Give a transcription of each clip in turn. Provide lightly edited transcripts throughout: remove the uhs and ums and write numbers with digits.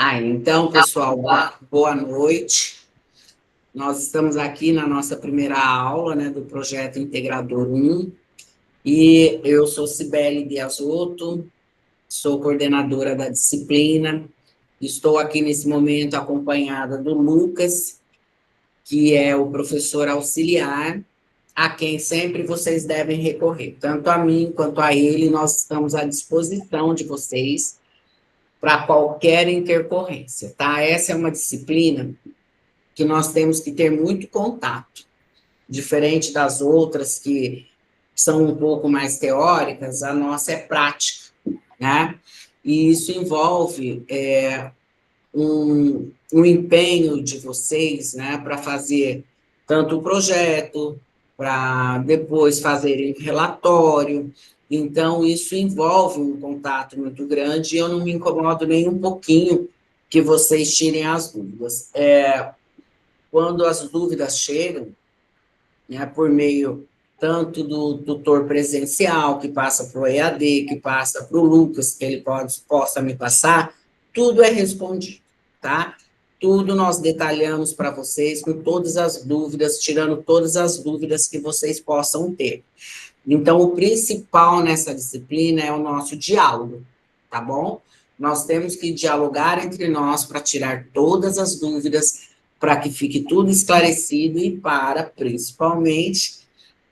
Então, pessoal, boa noite. Nós estamos aqui na nossa primeira aula, né, do Projeto Integrador 1, e eu sou Cibele Biasotto, sou coordenadora da disciplina. Estou aqui nesse momento acompanhada do Lucas, que é o professor auxiliar, a quem sempre vocês devem recorrer. Tanto a mim quanto a ele, nós estamos à disposição de vocês para qualquer intercorrência, tá? Essa é uma disciplina que nós temos que ter muito contato, diferente das outras que são um pouco mais teóricas, a nossa é prática, né? E isso envolve um empenho de vocês, né, para fazer tanto o projeto, para depois fazerem relatório. Então, isso envolve um contato muito grande, e eu não me incomodo nem um pouquinho que vocês tirem as dúvidas. Quando as dúvidas chegam, né, por meio tanto do tutor presencial, que passa para o EAD, que passa para o Lucas, que ele possa me passar, tudo é respondido, tá? Tudo nós detalhamos para vocês, com todas as dúvidas, tirando todas as dúvidas que vocês possam ter. Então, o principal nessa disciplina é o nosso diálogo, tá bom? Nós temos que dialogar entre nós para tirar todas as dúvidas, para que fique tudo esclarecido e para, principalmente,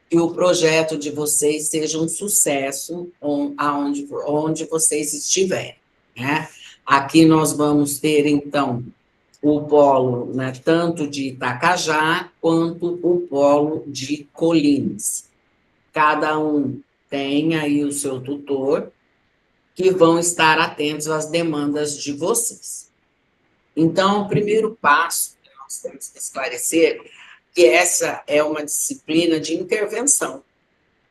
que o projeto de vocês seja um sucesso onde vocês estiverem, né? Aqui nós vamos ter, então, o polo, né, tanto de Itacajá quanto o polo de Colinas. Cada um tem aí o seu tutor, que vão estar atentos às demandas de vocês. Então, o primeiro passo que nós temos que esclarecer que essa é uma disciplina de intervenção,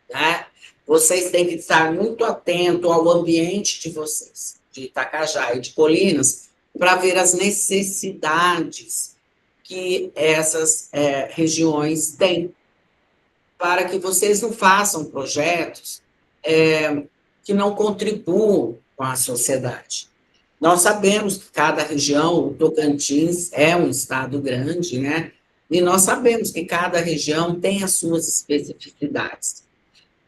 né? Vocês têm que estar muito atentos ao ambiente de vocês, de Itacajá e de Colinas, para ver as necessidades que essas regiões têm, para que vocês não façam projetos que não contribuam com a sociedade. Nós sabemos que cada região, o Tocantins é um estado grande, né? E nós sabemos que cada região tem as suas especificidades.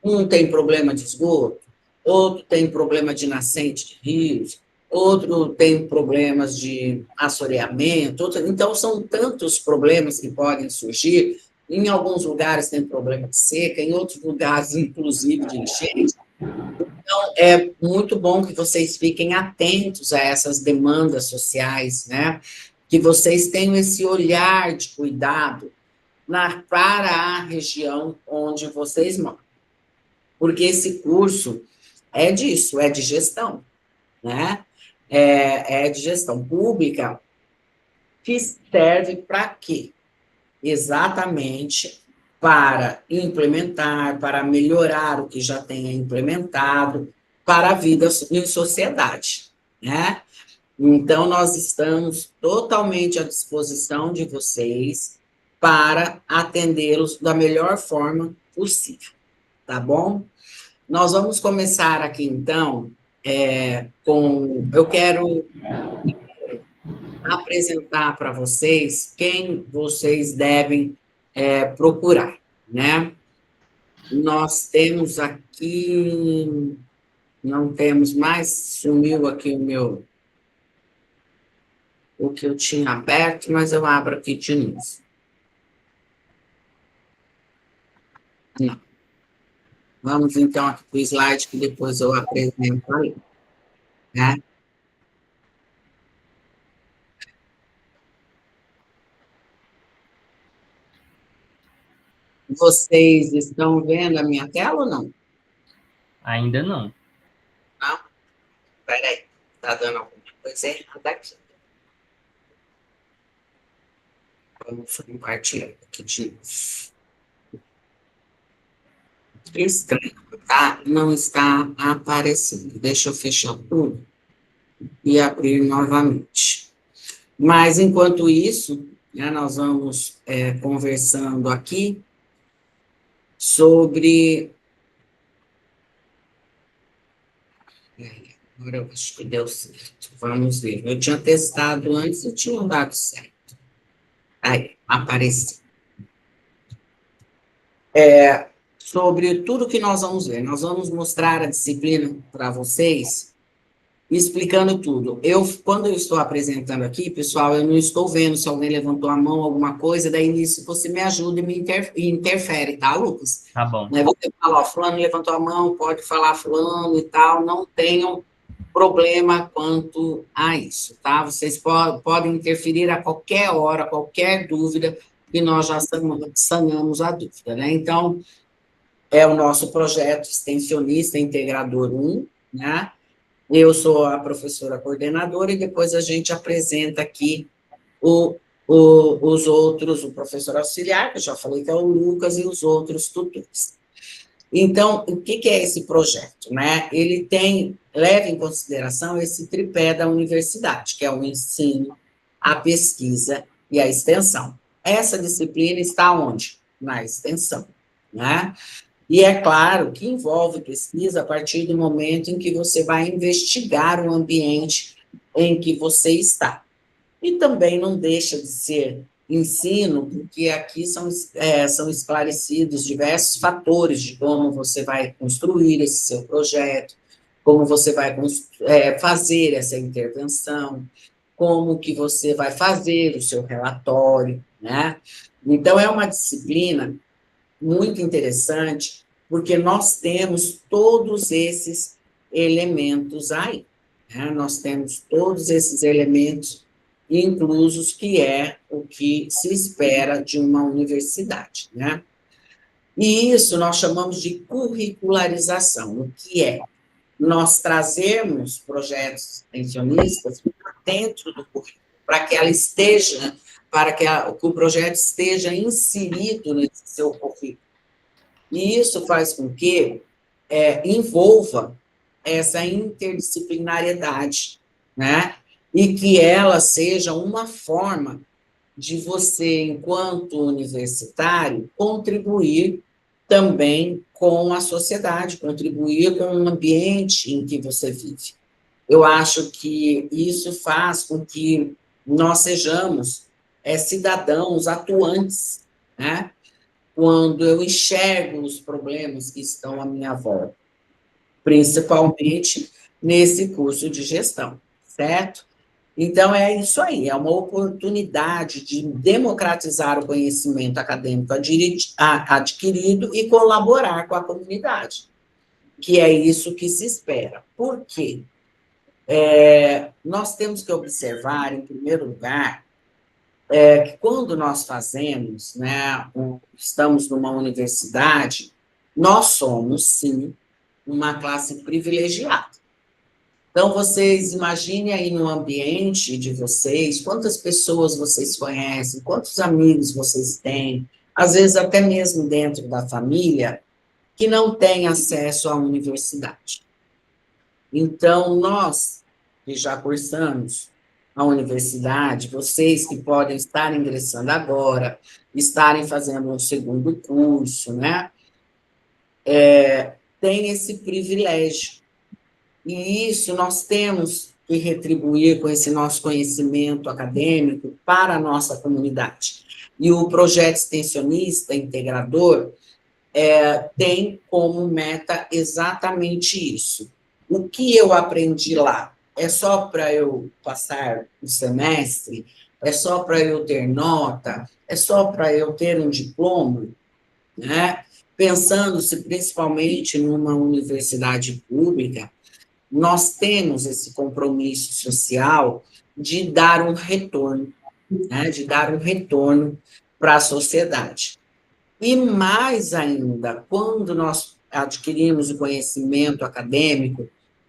Um tem problema de esgoto, outro tem problema de nascente de rios, outro tem problemas de assoreamento, então são tantos problemas que podem surgir. Em alguns lugares tem problema de seca, em outros lugares, inclusive, de enchente. Então, é muito bom que vocês fiquem atentos a essas demandas sociais, né? Que vocês tenham esse olhar de cuidado para a região onde vocês moram. Porque esse curso é disso, é de gestão, né? É de gestão pública, que serve para quê? Exatamente para implementar, para melhorar o que já tenha implementado, para a vida em sociedade, né? Então, nós estamos totalmente à disposição de vocês para atendê-los da melhor forma possível, tá bom? Nós vamos começar aqui, então, eu quero apresentar para vocês quem vocês devem procurar, né? Nós temos aqui, não temos mais, sumiu aqui o que eu tinha aberto, mas eu abro aqui de novo. Não. Vamos, então, aqui para o slide, que depois eu apresento aí, né? Vocês estão vendo a minha tela ou não? Ainda não. Não? Peraí, está dando alguma coisa errada aqui. Vamos compartilhar aqui de novo. Estranho, tá? Não está aparecendo. Deixa eu fechar tudo e abrir novamente. Mas, enquanto isso, né, nós vamos conversando aqui sobre... Agora eu acho que deu certo. Vamos ver. Eu tinha testado antes e tinha dado certo. Aí, apareceu. Sobre tudo que nós vamos ver. Nós vamos mostrar a disciplina para vocês, explicando tudo. Quando eu estou apresentando aqui, pessoal, eu não estou vendo se alguém levantou a mão, alguma coisa, daí nisso você me ajuda e me interfere, tá, Lucas? Tá bom. Né? Você fala, ó, fulano levantou a mão, pode falar fulano e tal, não tenham problema quanto a isso, tá? Vocês podem interferir a qualquer hora, qualquer dúvida, que nós já sanamos a dúvida, né? Então, é o nosso projeto extensionista integrador 1, né? Eu sou a professora coordenadora e depois a gente apresenta aqui os outros, o professor auxiliar, que eu já falei que é o Lucas, e os outros tutores. Então, o que é esse projeto, né? Ele leva em consideração esse tripé da universidade, que é o ensino, a pesquisa e a extensão. Essa disciplina está onde? Na extensão, né? E é claro que envolve pesquisa a partir do momento em que você vai investigar o ambiente em que você está. E também não deixa de ser ensino, porque aqui são esclarecidos diversos fatores de como você vai construir esse seu projeto, como você vai fazer essa intervenção, como que você vai fazer o seu relatório, né? Então, é uma disciplina muito interessante, porque nós temos todos esses elementos aí, né? Nós temos todos esses elementos inclusos, que é o que se espera de uma universidade, né? E isso nós chamamos de curricularização, o que é nós trazermos projetos extensionistas dentro do currículo, para que ela esteja, que o projeto esteja inserido nesse seu currículo. E isso faz com que envolva essa interdisciplinariedade, né? E que ela seja uma forma de você, enquanto universitário, contribuir também com a sociedade, contribuir com o ambiente em que você vive. Eu acho que isso faz com que nós sejamos cidadãos atuantes, né? Quando eu enxergo os problemas que estão à minha volta, principalmente nesse curso de gestão, certo? Então, é isso aí, é uma oportunidade de democratizar o conhecimento acadêmico adquirido e colaborar com a comunidade, que é isso que se espera. Por quê? Nós temos que observar, em primeiro lugar, que quando nós fazemos, né, estamos numa universidade, nós somos, sim, uma classe privilegiada. Então, vocês imaginem aí no ambiente de vocês, quantas pessoas vocês conhecem, quantos amigos vocês têm, às vezes até mesmo dentro da família, que não têm acesso à universidade. Então, nós, que já cursamos a universidade, vocês que podem estar ingressando agora, estarem fazendo um segundo curso, né? Tem esse privilégio. E isso nós temos que retribuir com esse nosso conhecimento acadêmico para a nossa comunidade. E o projeto extensionista integrador tem como meta exatamente isso. O que eu aprendi lá é só para eu passar o semestre? É só para eu ter nota? É só para eu ter um diploma? Né? Pensando-se principalmente numa universidade pública, nós temos esse compromisso social de dar um retorno, né? De dar um retorno para a sociedade. E mais ainda, quando nós adquirimos o conhecimento acadêmico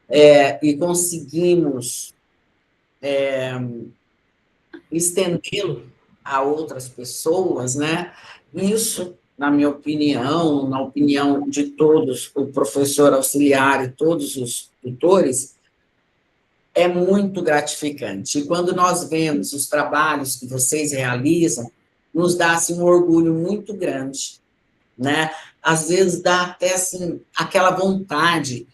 e conseguimos estendê-lo a outras pessoas, né? Isso, na minha opinião, na opinião de todos, o professor auxiliar e todos os tutores, é muito gratificante. E quando nós vemos os trabalhos que vocês realizam, nos dá assim, um orgulho muito grande, né? Às vezes dá até assim, aquela vontade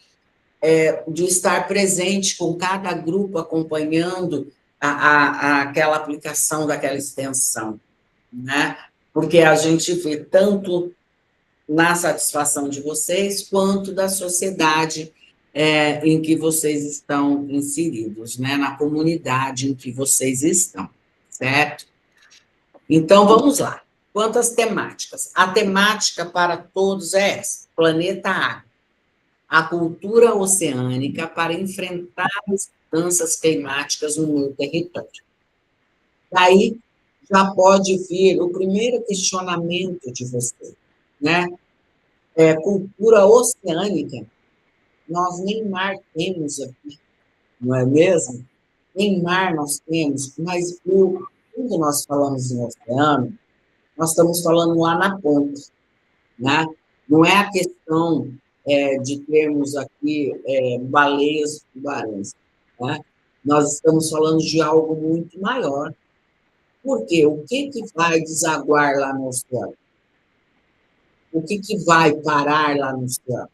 de estar presente com cada grupo, acompanhando aquela aplicação daquela extensão, né? Porque a gente vê tanto na satisfação de vocês, quanto da sociedade em que vocês estão inseridos, né? Na comunidade em que vocês estão, certo? Então, vamos lá. Quantas temáticas? A temática para todos é essa: planeta Água, a cultura oceânica para enfrentar as mudanças climáticas no meu território. Daí já pode vir o primeiro questionamento de você, né? Cultura oceânica, nós nem mar temos aqui, não é mesmo? Nem mar nós temos, mas quando nós falamos em oceano, nós estamos falando lá na ponta, né? Não é a questão de termos aqui baleias, tubarões, né? Nós estamos falando de algo muito maior. Por quê? O que vai desaguar lá no oceano? O que vai parar lá no oceano?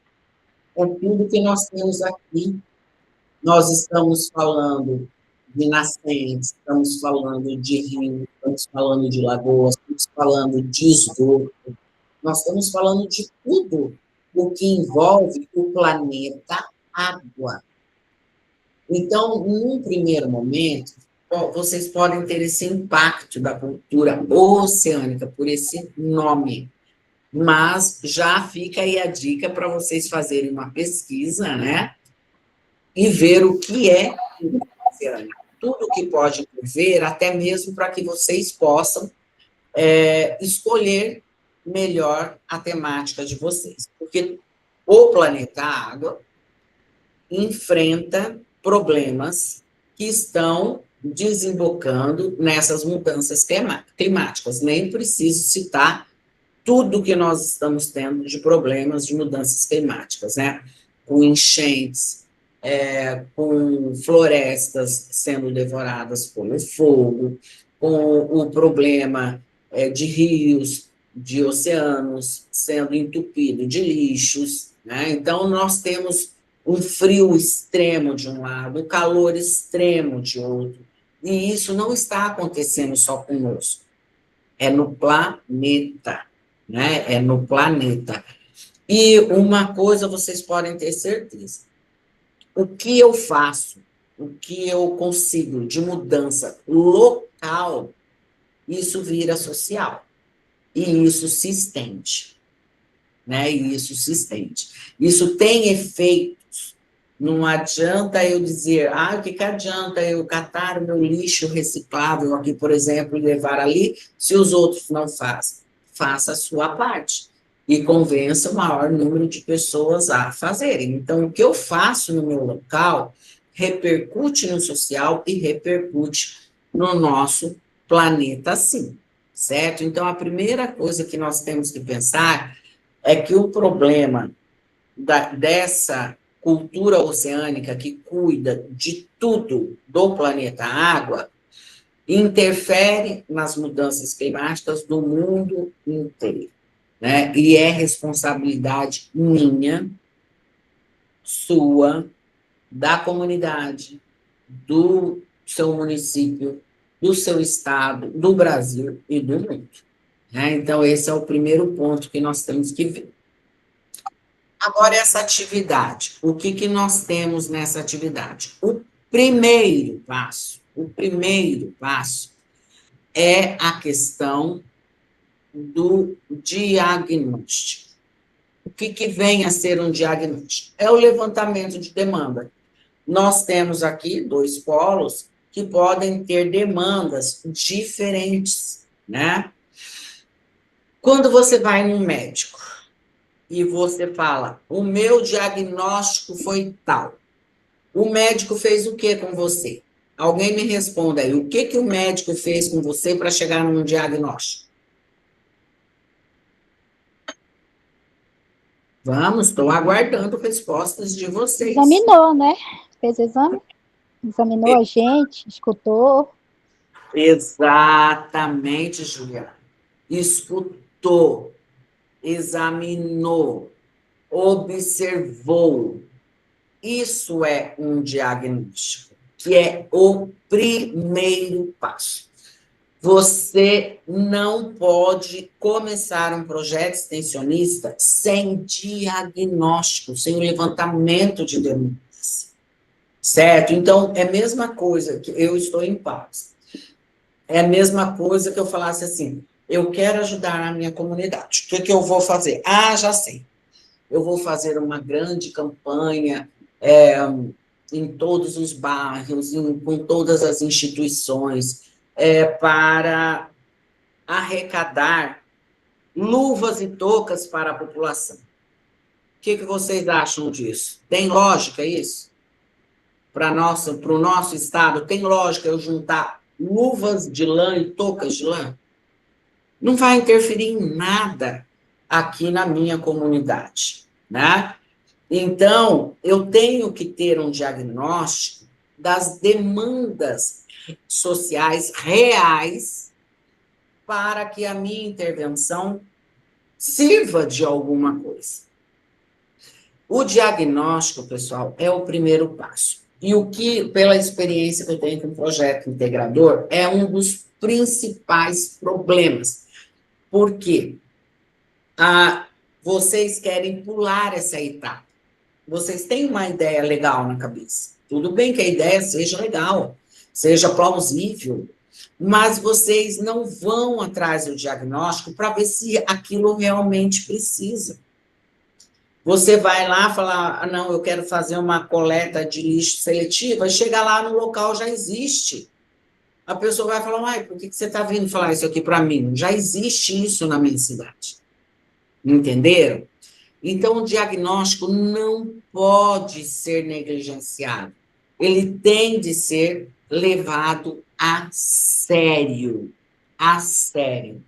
É tudo que nós temos aqui. Nós estamos falando de nascentes, estamos falando de rios, estamos falando de lagoas, estamos falando de esgoto, nós estamos falando de tudo o que envolve o planeta água. Então, num primeiro momento, vocês podem ter esse impacto da cultura oceânica, por esse nome, mas já fica aí a dica para vocês fazerem uma pesquisa, né? E ver o que é oceânica. Tudo que pode ver, até mesmo para que vocês possam escolher melhor a temática de vocês. Porque o planeta Água enfrenta problemas que estão desembocando nessas mudanças climáticas. Nem preciso citar tudo que nós estamos tendo de problemas de mudanças climáticas, né? Com enchentes, com florestas sendo devoradas pelo fogo, com o problema de rios, de oceanos sendo entupidos de lixos, né? Então, nós temos um frio extremo de um lado, um calor extremo de outro, e isso não está acontecendo só conosco, é no planeta, né? É no planeta. E uma coisa vocês podem ter certeza: o que eu faço, o que eu consigo de mudança local, isso vira social. E isso se estende, né? E isso se estende. Isso tem efeitos. Não adianta eu dizer, o que adianta eu catar o meu lixo reciclável aqui, por exemplo, e levar ali, se os outros não fazem? Faça a sua parte e convença o maior número de pessoas a fazerem. Então, o que eu faço no meu local repercute no social e repercute no nosso planeta, sim, certo? Então, a primeira coisa que nós temos que pensar é que o problema dessa cultura oceânica que cuida de tudo do planeta Água interfere nas mudanças climáticas do mundo inteiro, né? E é responsabilidade minha, sua, da comunidade, do seu município, do seu estado, do Brasil e do mundo, né? Então, esse é o primeiro ponto que nós temos que ver. Agora, essa atividade, o que nós temos nessa atividade? O primeiro passo é a questão do diagnóstico. O que vem a ser um diagnóstico? É o levantamento de demanda. Nós temos aqui 2 polos que podem ter demandas diferentes, né? Quando você vai num médico e você fala, o meu diagnóstico foi tal, o médico fez o que com você? Alguém me responda aí, o que o médico fez com você para chegar num diagnóstico? Vamos, estou aguardando respostas de vocês. Examinou, né? Fez exame? Examinou a gente, escutou. Exatamente, Juliana. Escutou, examinou, observou, Isso é um diagnóstico, que é o primeiro passo. Você não pode começar um projeto extensionista sem diagnóstico, sem o levantamento de demandas, certo? Então, é a mesma coisa que eu estou em paz. É a mesma coisa que eu falasse assim, eu quero ajudar a minha comunidade. O que eu vou fazer? Ah, já sei. Eu vou fazer uma grande campanha em todos os bairros, com todas as instituições, para arrecadar luvas e toucas para a população. O que vocês acham disso? Tem lógica isso? Para o nosso estado, tem lógica eu juntar luvas de lã e toucas de lã? Não vai interferir em nada aqui na minha comunidade, né? Então, eu tenho que ter um diagnóstico das demandas sociais reais para que a minha intervenção sirva de alguma coisa. O diagnóstico, pessoal, é o primeiro passo. E o que, pela experiência que eu tenho com o projeto integrador, é um dos principais problemas. Por quê? Vocês querem pular essa etapa. Vocês têm uma ideia legal na cabeça. Tudo bem que a ideia seja legal, seja plausível, mas vocês não vão atrás do diagnóstico para ver se aquilo realmente precisa. Você vai lá falar, não, eu quero fazer uma coleta de lixo seletiva, chega lá no local, já existe. A pessoa vai falar, por que você está vindo falar isso aqui para mim? Já existe isso na minha cidade. Entenderam? Então, o diagnóstico não pode ser negligenciado. Ele tem de ser levado a sério. A sério.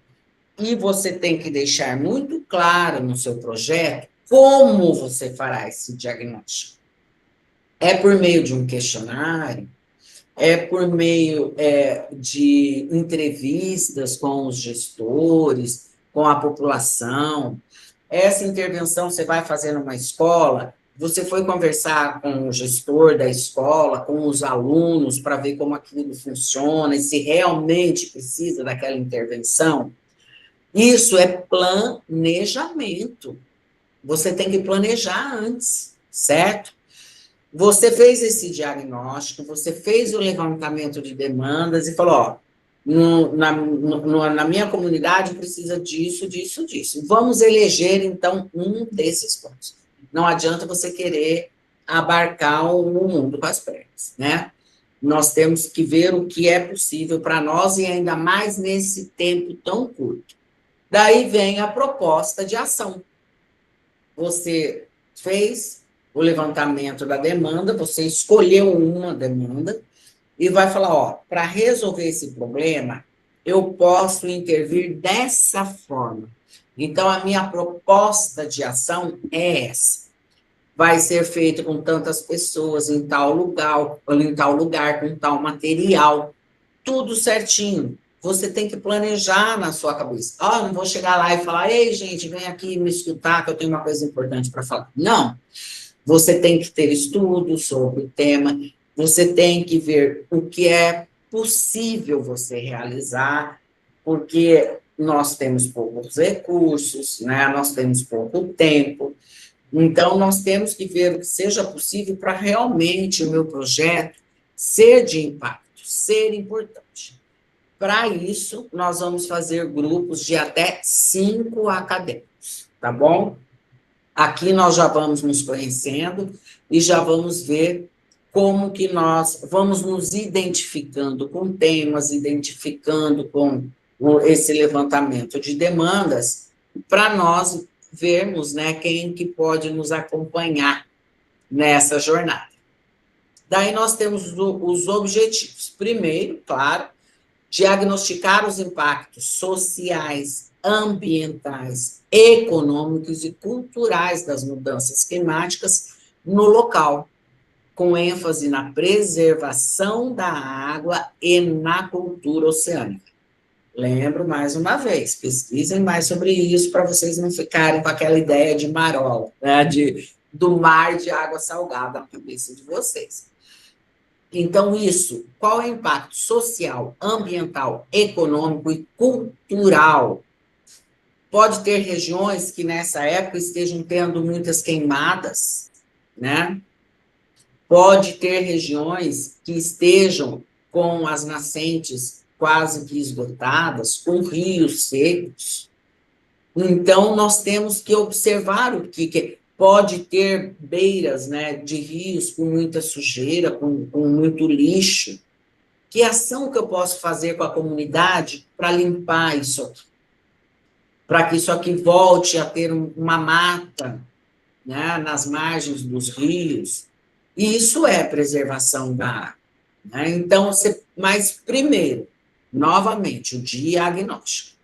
E você tem que deixar muito claro no seu projeto como você fará esse diagnóstico. É por meio de um questionário? É por meio de entrevistas com os gestores, com a população? Essa intervenção você vai fazer numa escola, você foi conversar com o gestor da escola, com os alunos, para ver como aquilo funciona e se realmente precisa daquela intervenção? Isso é planejamento. Você tem que planejar antes, certo? Você fez esse diagnóstico, você fez o levantamento de demandas e falou, na minha comunidade precisa disso, disso, disso. Vamos eleger, então, um desses pontos. Não adianta você querer abarcar o mundo com as pernas, né? Nós temos que ver o que é possível para nós e ainda mais nesse tempo tão curto. Daí vem a proposta de ação. Você fez o levantamento da demanda, você escolheu uma demanda e vai falar, para resolver esse problema, eu posso intervir dessa forma. Então, a minha proposta de ação é essa. Vai ser feito com tantas pessoas, em tal lugar, com tal material, tudo certinho. Você tem que planejar na sua cabeça. Não vou chegar lá e falar, ei, gente, vem aqui me escutar, que eu tenho uma coisa importante para falar. Não. Você tem que ter estudo sobre o tema, você tem que ver o que é possível você realizar, porque nós temos poucos recursos, né? Nós temos pouco tempo, então nós temos que ver o que seja possível para realmente o meu projeto ser de impacto, ser importante. Para isso, nós vamos fazer grupos de até 5 acadêmicos, tá bom? Aqui nós já vamos nos conhecendo e já vamos ver como que nós vamos nos identificando com temas, identificando com esse levantamento de demandas, para nós vermos, né, quem que pode nos acompanhar nessa jornada. Daí nós temos os objetivos. Primeiro, claro, diagnosticar os impactos sociais, ambientais, econômicos e culturais das mudanças climáticas no local, com ênfase na preservação da água e na cultura oceânica. Lembro mais uma vez, pesquisem mais sobre isso para vocês não ficarem com aquela ideia de marola, né? de do mar de água salgada na cabeça de vocês. Então, isso, qual é o impacto social, ambiental, econômico e cultural? Pode ter regiões que nessa época estejam tendo muitas queimadas, né? Pode ter regiões que estejam com as nascentes quase que esgotadas, com rios secos. Então, nós temos que observar o que pode ter beiras, né, de rios com muita sujeira, com muito lixo. Que ação que eu posso fazer com a comunidade para limpar isso aqui? Para que isso aqui volte a ter uma mata, né, nas margens dos rios. E isso é preservação da água. Né? Então, mas primeiro, novamente, o diagnóstico.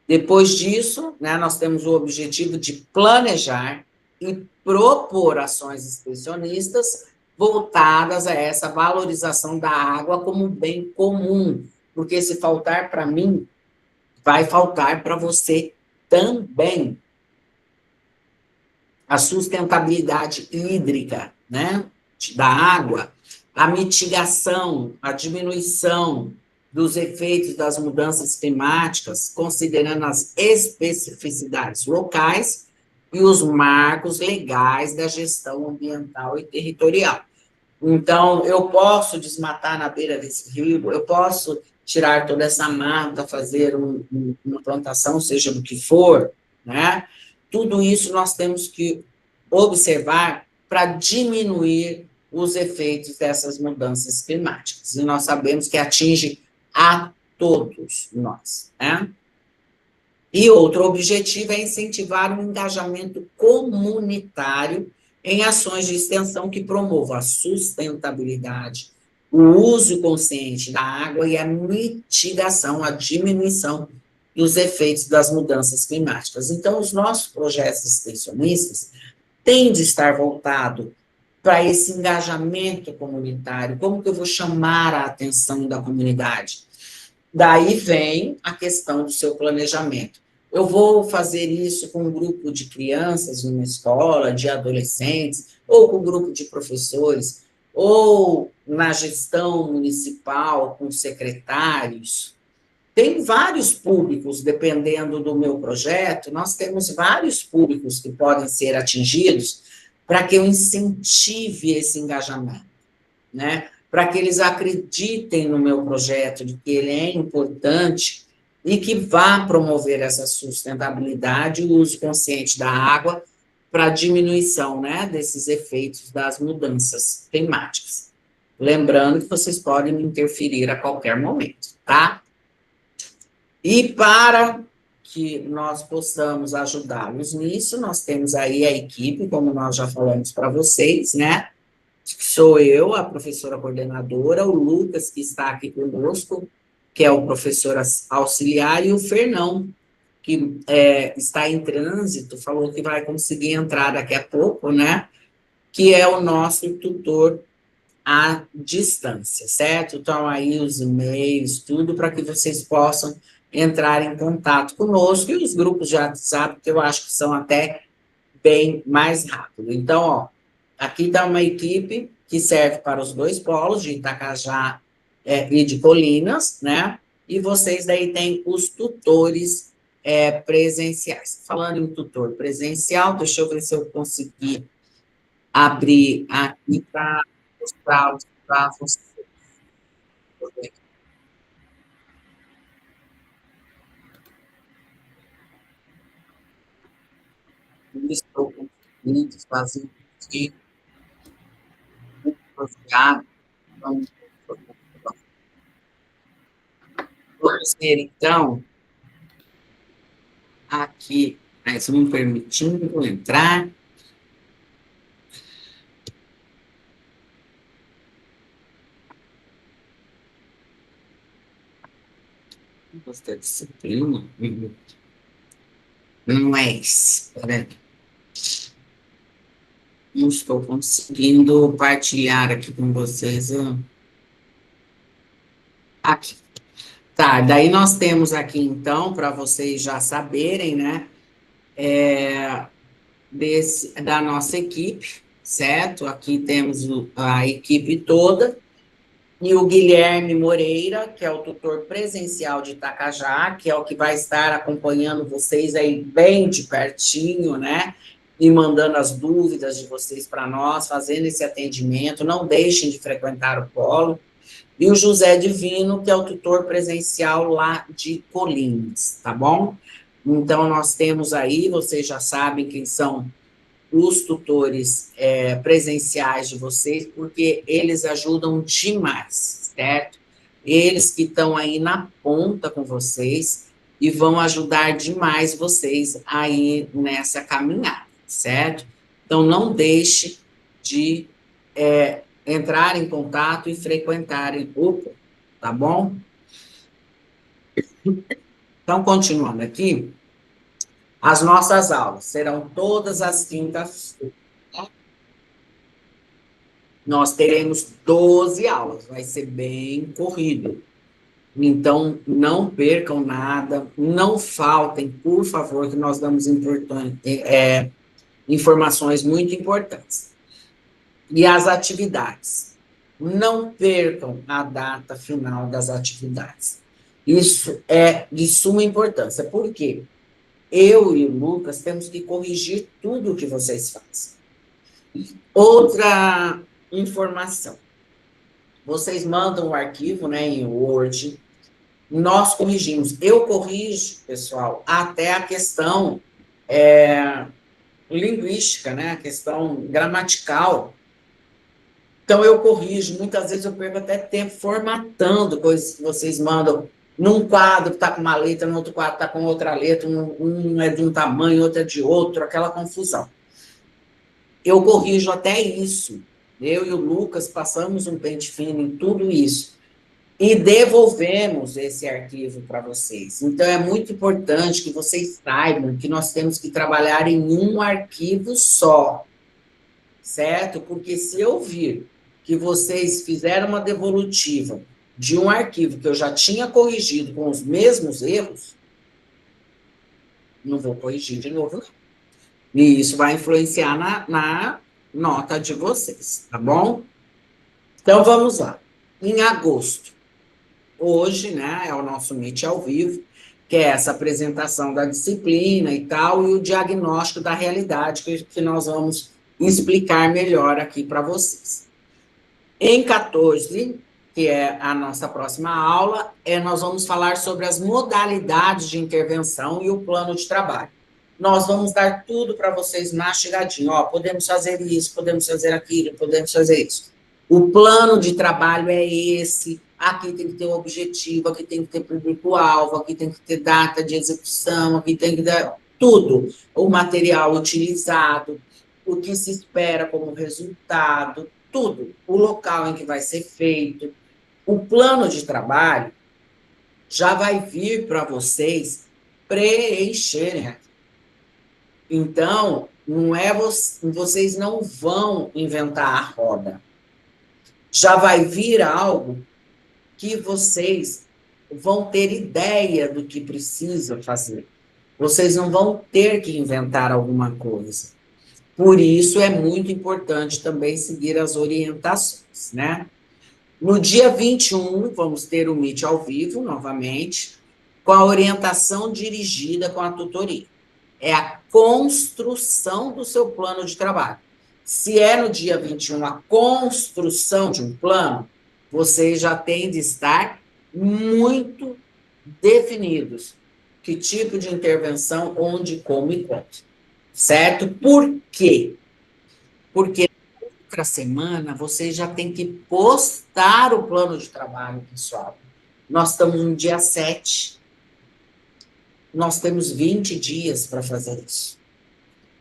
Depois disso, né, nós temos o objetivo de planejar e propor ações extensionistas voltadas a essa valorização da água como bem comum, porque se faltar para mim, vai faltar para você também. A sustentabilidade hídrica, né, da água, a mitigação, a diminuição dos efeitos das mudanças climáticas, considerando as especificidades locais e os marcos legais da gestão ambiental e territorial. Então, eu posso desmatar na beira desse rio, eu posso tirar toda essa mata, fazer uma plantação, seja do que for, né? Tudo isso nós temos que observar para diminuir os efeitos dessas mudanças climáticas. E nós sabemos que atinge a todos nós, né? E outro objetivo é incentivar o engajamento comunitário em ações de extensão que promovam a sustentabilidade, o uso consciente da água e a mitigação, a diminuição dos efeitos das mudanças climáticas. Então, os nossos projetos extensionistas têm de estar voltados para esse engajamento comunitário. Como que eu vou chamar a atenção da comunidade? Daí vem a questão do seu planejamento. Eu vou fazer isso com um grupo de crianças numa escola, de adolescentes, ou com um grupo de professores, ou na gestão municipal, com secretários. Tem vários públicos, dependendo do meu projeto, nós temos vários públicos que podem ser atingidos para que eu incentive esse engajamento, né? Para que eles acreditem no meu projeto, de que ele é importante e que vá promover essa sustentabilidade e o uso consciente da água para a diminuição, né, desses efeitos das mudanças climáticas. Lembrando que vocês podem me interferir a qualquer momento, tá? E para que nós possamos ajudá-los nisso, nós temos aí a equipe, como nós já falamos para vocês, né? Sou eu, a professora coordenadora, o Lucas, que está aqui conosco, que é o professor auxiliar, e o Fernão, que está em trânsito, falou que vai conseguir entrar daqui a pouco, né? Que é o nosso tutor à distância, certo? Então, aí os e-mails, tudo, para que vocês possam entrar em contato conosco, e os grupos de WhatsApp, que eu acho que são até bem mais rápido. Então, ó, aqui está uma equipe que serve para os dois polos, de Itacajá e de Colinas, né? E vocês daí têm os tutores presenciais. Falando em tutor presencial, deixa eu ver se eu conseguir abrir aqui para mostrar para vocês. Estou conseguindo fazer aqui vamos ver, então, aqui, mas me permitindo entrar. Gostei de disciplina. Não é isso. Peraí. Não estou conseguindo partilhar aqui com vocês. Aqui. Tá, daí nós temos aqui, então, para vocês já saberem, né? da nossa equipe, certo? Aqui temos a equipe toda, e o Guilherme Moreira, que é o tutor presencial de Itacajá, que é o que vai estar acompanhando vocês aí bem de pertinho, né? E mandando as dúvidas de vocês para nós, fazendo esse atendimento. Não deixem de frequentar o polo. E o José Divino, que é o tutor presencial lá de Colinas, tá bom? Então, nós temos aí, vocês já sabem quem são os tutores presenciais de vocês, porque eles ajudam demais, certo? Eles que estão aí na ponta com vocês e vão ajudar demais vocês aí nessa caminhada, certo? Então, não deixe de entrar em contato e frequentarem o grupo, tá bom? Então, continuando aqui, as nossas aulas serão todas as quintas. Nós teremos 12 aulas, vai ser bem corrido. Então, não percam nada, não faltem, por favor, que nós damos informações muito importantes. E as atividades. Não percam a data final das atividades. Isso é de suma importância. Por quê? Eu e o Lucas temos que corrigir tudo o que vocês fazem. Outra informação. Vocês mandam o arquivo, né, em Word. Nós corrigimos. Eu corrijo, pessoal, até a questão linguística, né, a questão gramatical. Então, eu corrijo. Muitas vezes eu perco até tempo formatando coisas que vocês mandam. Num quadro está com uma letra, no outro quadro está com outra letra, um é de um tamanho, outro é de outro, aquela confusão. Eu corrijo até isso. Eu e o Lucas passamos um pente fino em tudo isso e devolvemos esse arquivo para vocês. Então, é muito importante que vocês saibam que nós temos que trabalhar em um arquivo só, certo? Porque se eu vir que vocês fizeram uma devolutiva de um arquivo que eu já tinha corrigido com os mesmos erros, não vou corrigir de novo, não. E isso vai influenciar na nota de vocês, tá bom? Então, vamos lá. Em agosto, hoje, né, é o nosso Meet ao vivo, que é essa apresentação da disciplina e tal, e o diagnóstico da realidade, que nós vamos explicar melhor aqui para vocês. Em 14, que é a nossa próxima aula, nós vamos falar sobre as modalidades de intervenção e o plano de trabalho. Nós vamos dar tudo para vocês mastigadinho. Ó, podemos fazer isso, podemos fazer aquilo, podemos fazer isso. O plano de trabalho é esse. Aqui tem que ter um objetivo, aqui tem que ter público-alvo, aqui tem que ter data de execução, aqui tem que ter tudo. O material utilizado, o que se espera como resultado, tudo. O local em que vai ser feito. O plano de trabalho já vai vir para vocês preencherem aqui. Então, não é vocês não vão inventar a roda. Já vai vir algo que vocês vão ter ideia do que precisa fazer. Vocês não vão ter que inventar alguma coisa. Por isso, é muito importante também seguir as orientações, né? No dia 21, vamos ter o Meet ao vivo, novamente, com a orientação dirigida com a tutoria. É a construção do seu plano de trabalho. Se é no dia 21 a construção de um plano, vocês já têm de estar muito definidos. Que tipo de intervenção, onde, como e quando. Certo? Por quê? Porque na outra semana vocês já têm que postar o plano de trabalho, pessoal. Nós estamos no dia 7. Nós temos 20 dias para fazer isso.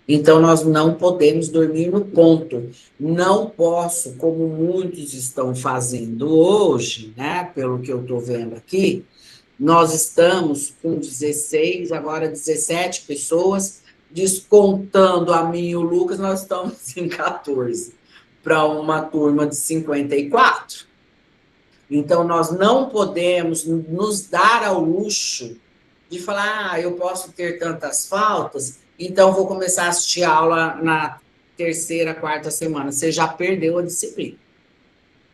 Então, nós não podemos dormir no ponto. Não posso, como muitos estão fazendo hoje, né? Pelo que eu estou vendo aqui, nós estamos com 16, agora 17 pessoas, descontando a mim e o Lucas, nós estamos em 14, para uma turma de 54. Então, nós não podemos nos dar ao luxo de falar, eu posso ter tantas faltas então vou começar a assistir aula na terceira, quarta semana. Você já perdeu a disciplina,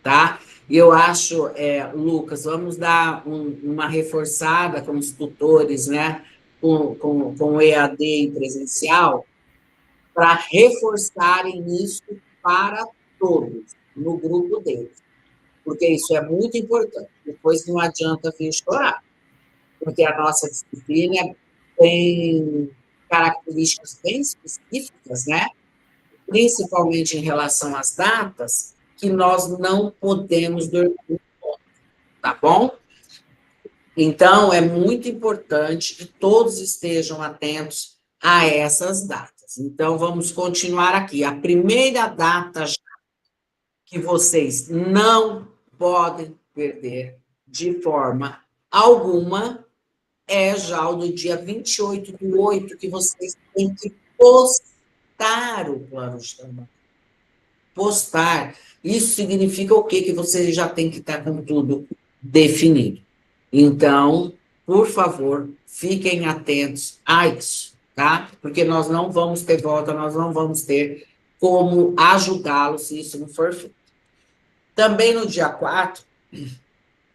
tá? E eu acho, Lucas, vamos dar uma reforçada com os tutores, né? Com o EAD em presencial, para reforçarem isso para todos, no grupo deles. Porque isso é muito importante. Depois não adianta vir chorar, porque a nossa disciplina tem características bem específicas, né? Principalmente em relação às datas, que nós não podemos dormir, tá bom? Então, é muito importante que todos estejam atentos a essas datas. Então, vamos continuar aqui. A primeira data que vocês não podem perder de forma alguma é já o do dia 28/8, que vocês têm que postar o plano de trabalho. Postar. Isso significa o quê? Que você já tem que estar com tudo definido. Então, por favor, fiquem atentos a isso, tá? Porque nós não vamos ter volta, nós não vamos ter como ajudá-los se isso não for feito. Também no dia 4,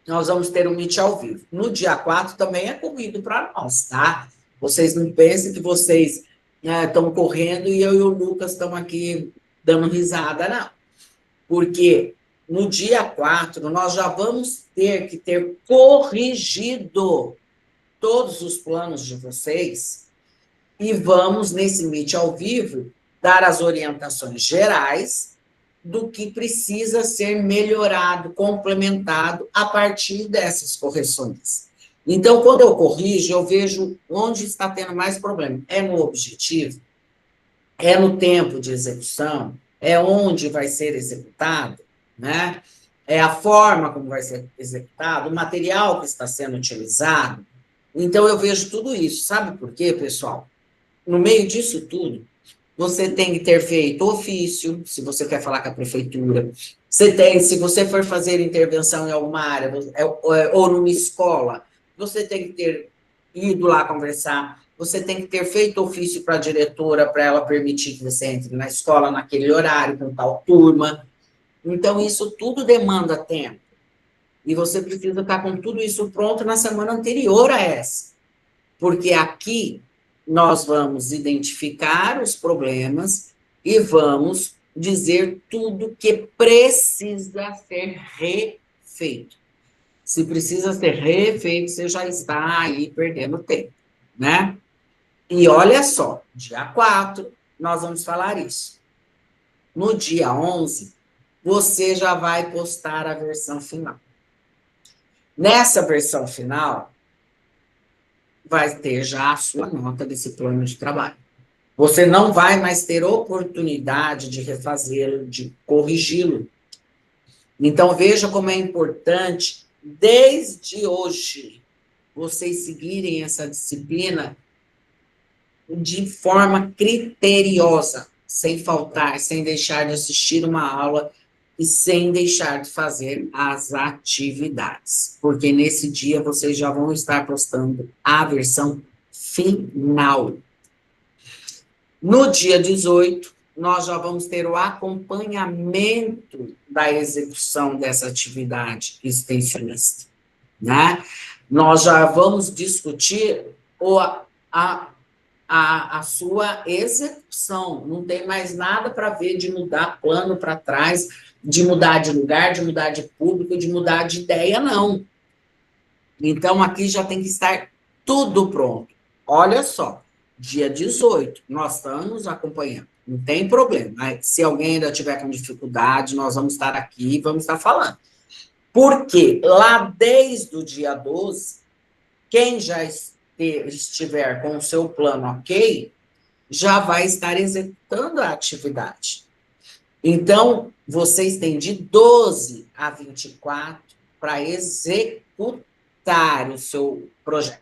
nós vamos ter um Meet ao vivo. No dia 4 também é corrido para nós, tá? Vocês não pensem que vocês estão correndo e eu e o Lucas estamos aqui dando risada, não. Porque no dia 4, nós já vamos ter que ter corrigido todos os planos de vocês e vamos, nesse Meet ao vivo, dar as orientações gerais do que precisa ser melhorado, complementado a partir dessas correções. Então, quando eu corrijo, eu vejo onde está tendo mais problema. É no objetivo? É no tempo de execução? É onde vai ser executado? Né? É a forma como vai ser executado? O material que está sendo utilizado? Então, eu vejo tudo isso. Sabe por quê, pessoal? No meio disso tudo, você tem que ter feito ofício, se você quer falar com a prefeitura. Se você for fazer intervenção em alguma área, ou numa escola, você tem que ter ido lá conversar, você tem que ter feito ofício para a diretora, para ela permitir que você entre na escola naquele horário, com tal turma. Então, isso tudo demanda tempo. E você precisa estar com tudo isso pronto na semana anterior a essa. Porque aqui nós vamos identificar os problemas e vamos dizer tudo que precisa ser refeito. Se precisa ser refeito, você já está aí perdendo tempo, né? E olha só, dia 4, nós vamos falar isso. No dia 11, você já vai postar a versão final. Nessa versão final, vai ter já a sua nota desse plano de trabalho. Você não vai mais ter oportunidade de refazê-lo, de corrigi-lo. Então, veja como é importante, desde hoje, vocês seguirem essa disciplina de forma criteriosa, sem faltar, sem deixar de assistir uma aula e sem deixar de fazer as atividades. Porque nesse dia vocês já vão estar postando a versão final. No dia 18, nós já vamos ter o acompanhamento da execução dessa atividade extensionista, né? Nós já vamos discutir a sua execução. Não tem mais nada para ver de mudar plano para trás, de mudar de lugar, de mudar de público, de mudar de ideia, não. Então, aqui já tem que estar tudo pronto. Olha só, dia 18, nós estamos acompanhando. Não tem problema. Se alguém ainda tiver com dificuldade, nós vamos estar aqui e vamos estar falando. Porque lá desde o dia 12, quem já estiver com o seu plano ok, já vai estar executando a atividade. Então, vocês têm de 12 a 24 para executar o seu projeto,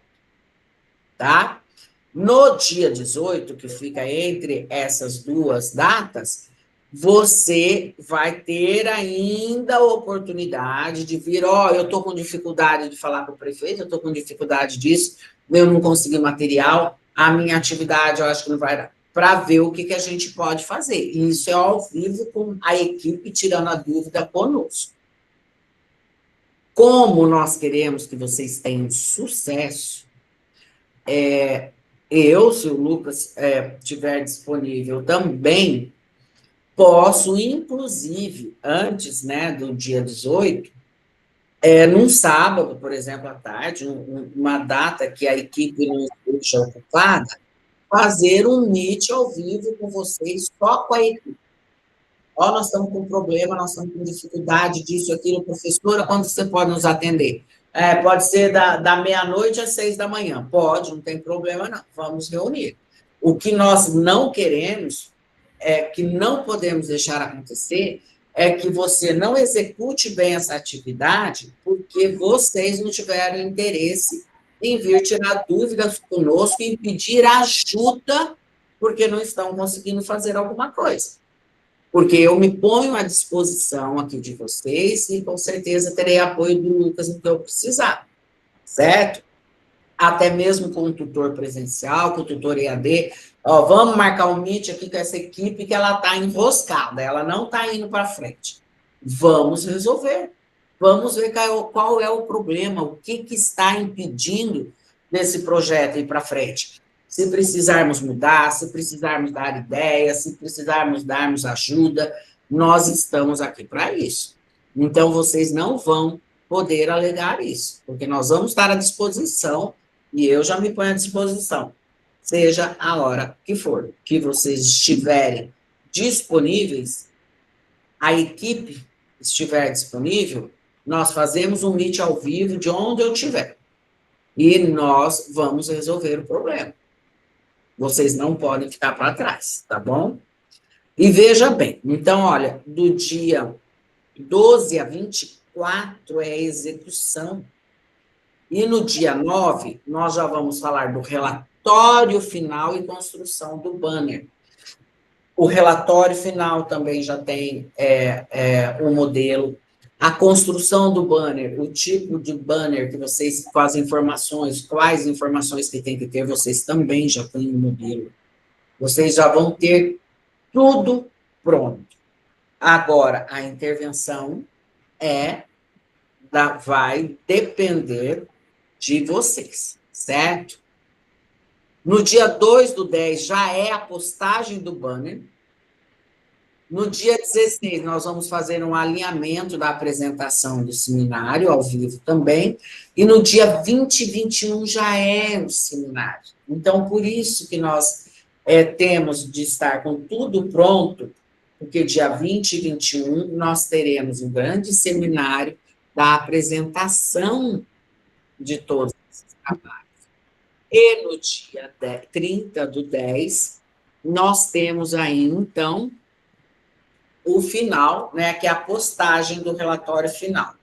tá? No dia 18, que fica entre essas duas datas, você vai ter ainda a oportunidade de vir, eu estou com dificuldade de falar com o prefeito, eu estou com dificuldade disso, eu não consegui material. a minha atividade eu acho que não vai dar, para ver o que a gente pode fazer. E isso é ao vivo com a equipe tirando a dúvida conosco. Como nós queremos que vocês tenham sucesso, se o Lucas estiver disponível também, posso, inclusive, antes, né, do dia 18, num sábado, por exemplo, à tarde, uma data que a equipe não esteja ocupada, fazer um meet ao vivo com vocês, só com a equipe. Ó, nós estamos com problema, nós estamos com dificuldade disso, aquilo, professora, quando você pode nos atender? Pode ser da meia-noite às 6 da manhã. Pode, não tem problema, não. Vamos reunir. O que nós não queremos, que não podemos deixar acontecer, é que você não execute bem essa atividade porque vocês não tiveram interesse em vir tirar dúvidas conosco e pedir ajuda porque não estão conseguindo fazer alguma coisa. Porque eu me ponho à disposição aqui de vocês e com certeza terei apoio do Lucas no que eu precisar, certo? Até mesmo com o tutor presencial, com o tutor EAD. Ó, vamos marcar um meet aqui com essa equipe que ela está enroscada, ela não está indo para frente. Vamos resolver. Vamos ver qual é o problema, o que está impedindo desse projeto ir para frente. Se precisarmos mudar, se precisarmos dar ideias, se precisarmos darmos ajuda, nós estamos aqui para isso. Então, vocês não vão poder alegar isso, porque nós vamos estar à disposição, e eu já me ponho à disposição, seja a hora que for, que vocês estiverem disponíveis, a equipe estiver disponível, nós fazemos um meet ao vivo de onde eu estiver, e nós vamos resolver o problema. Vocês não podem ficar para trás, tá bom? E veja bem, então, olha, do dia 12 a 24 é a execução. E no dia 9, nós já vamos falar do relatório final e construção do banner. O relatório final também já tem um modelo. A construção do banner, o tipo de banner que vocês, com as informações, quais informações que tem que ter, vocês também já têm um modelo. Vocês já vão ter tudo pronto. Agora, a intervenção vai depender de vocês, certo? No dia 2/10 já é a postagem do banner. No dia 16, nós vamos fazer um alinhamento da apresentação do seminário, ao vivo também, e no dia 20 e 21 já é o seminário. Então, por isso que nós temos de estar com tudo pronto, porque dia 20 e 21 nós teremos um grande seminário da apresentação de todos esses trabalhos. E no dia 30/10, nós temos aí, então, o final, né, que é a postagem do relatório final.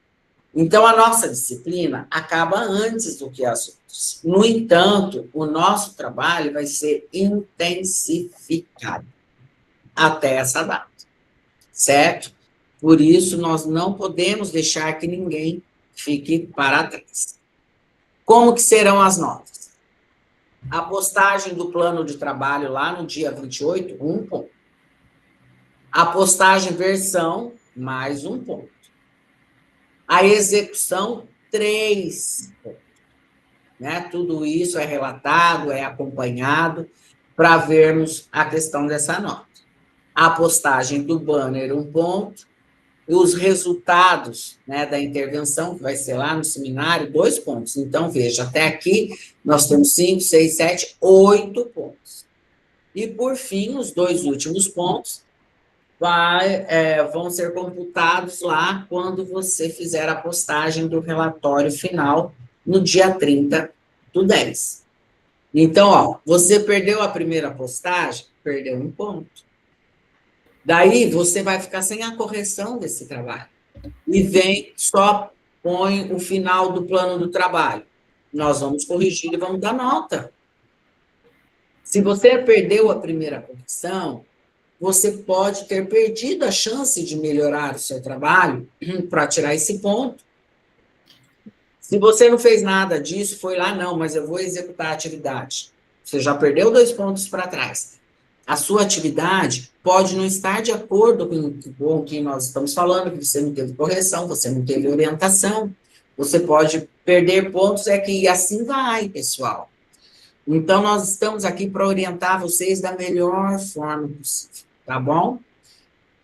Então, a nossa disciplina acaba antes do que as outras. No entanto, o nosso trabalho vai ser intensificado até essa data, certo? Por isso, nós não podemos deixar que ninguém fique para trás. Como que serão as notas? A postagem do plano de trabalho lá no dia 28, 1 ponto. A postagem versão, mais 1 ponto. A execução, 3 pontos. Né? Tudo isso é relatado, é acompanhado, para vermos a questão dessa nota. A postagem do banner, 1 ponto. E os resultados, né, da intervenção, que vai ser lá no seminário, 2 pontos. Então, veja, até aqui nós temos 5, 6, 7, 8 pontos. E, por fim, os 2 últimos pontos vão ser computados lá quando você fizer a postagem do relatório final no dia 30/10. Então, ó, você perdeu a primeira postagem, perdeu 1 ponto. Daí, você vai ficar sem a correção desse trabalho. E só põe o final do plano do trabalho. Nós vamos corrigir e vamos dar nota. Se você perdeu a primeira correção, você pode ter perdido a chance de melhorar o seu trabalho para tirar esse ponto. Se você não fez nada disso, foi lá, não, mas eu vou executar a atividade. Você já perdeu 2 pontos para trás. A sua atividade pode não estar de acordo com o que nós estamos falando, que você não teve correção, você não teve orientação, você pode perder pontos, e assim vai, pessoal. Então, nós estamos aqui para orientar vocês da melhor forma possível, tá bom?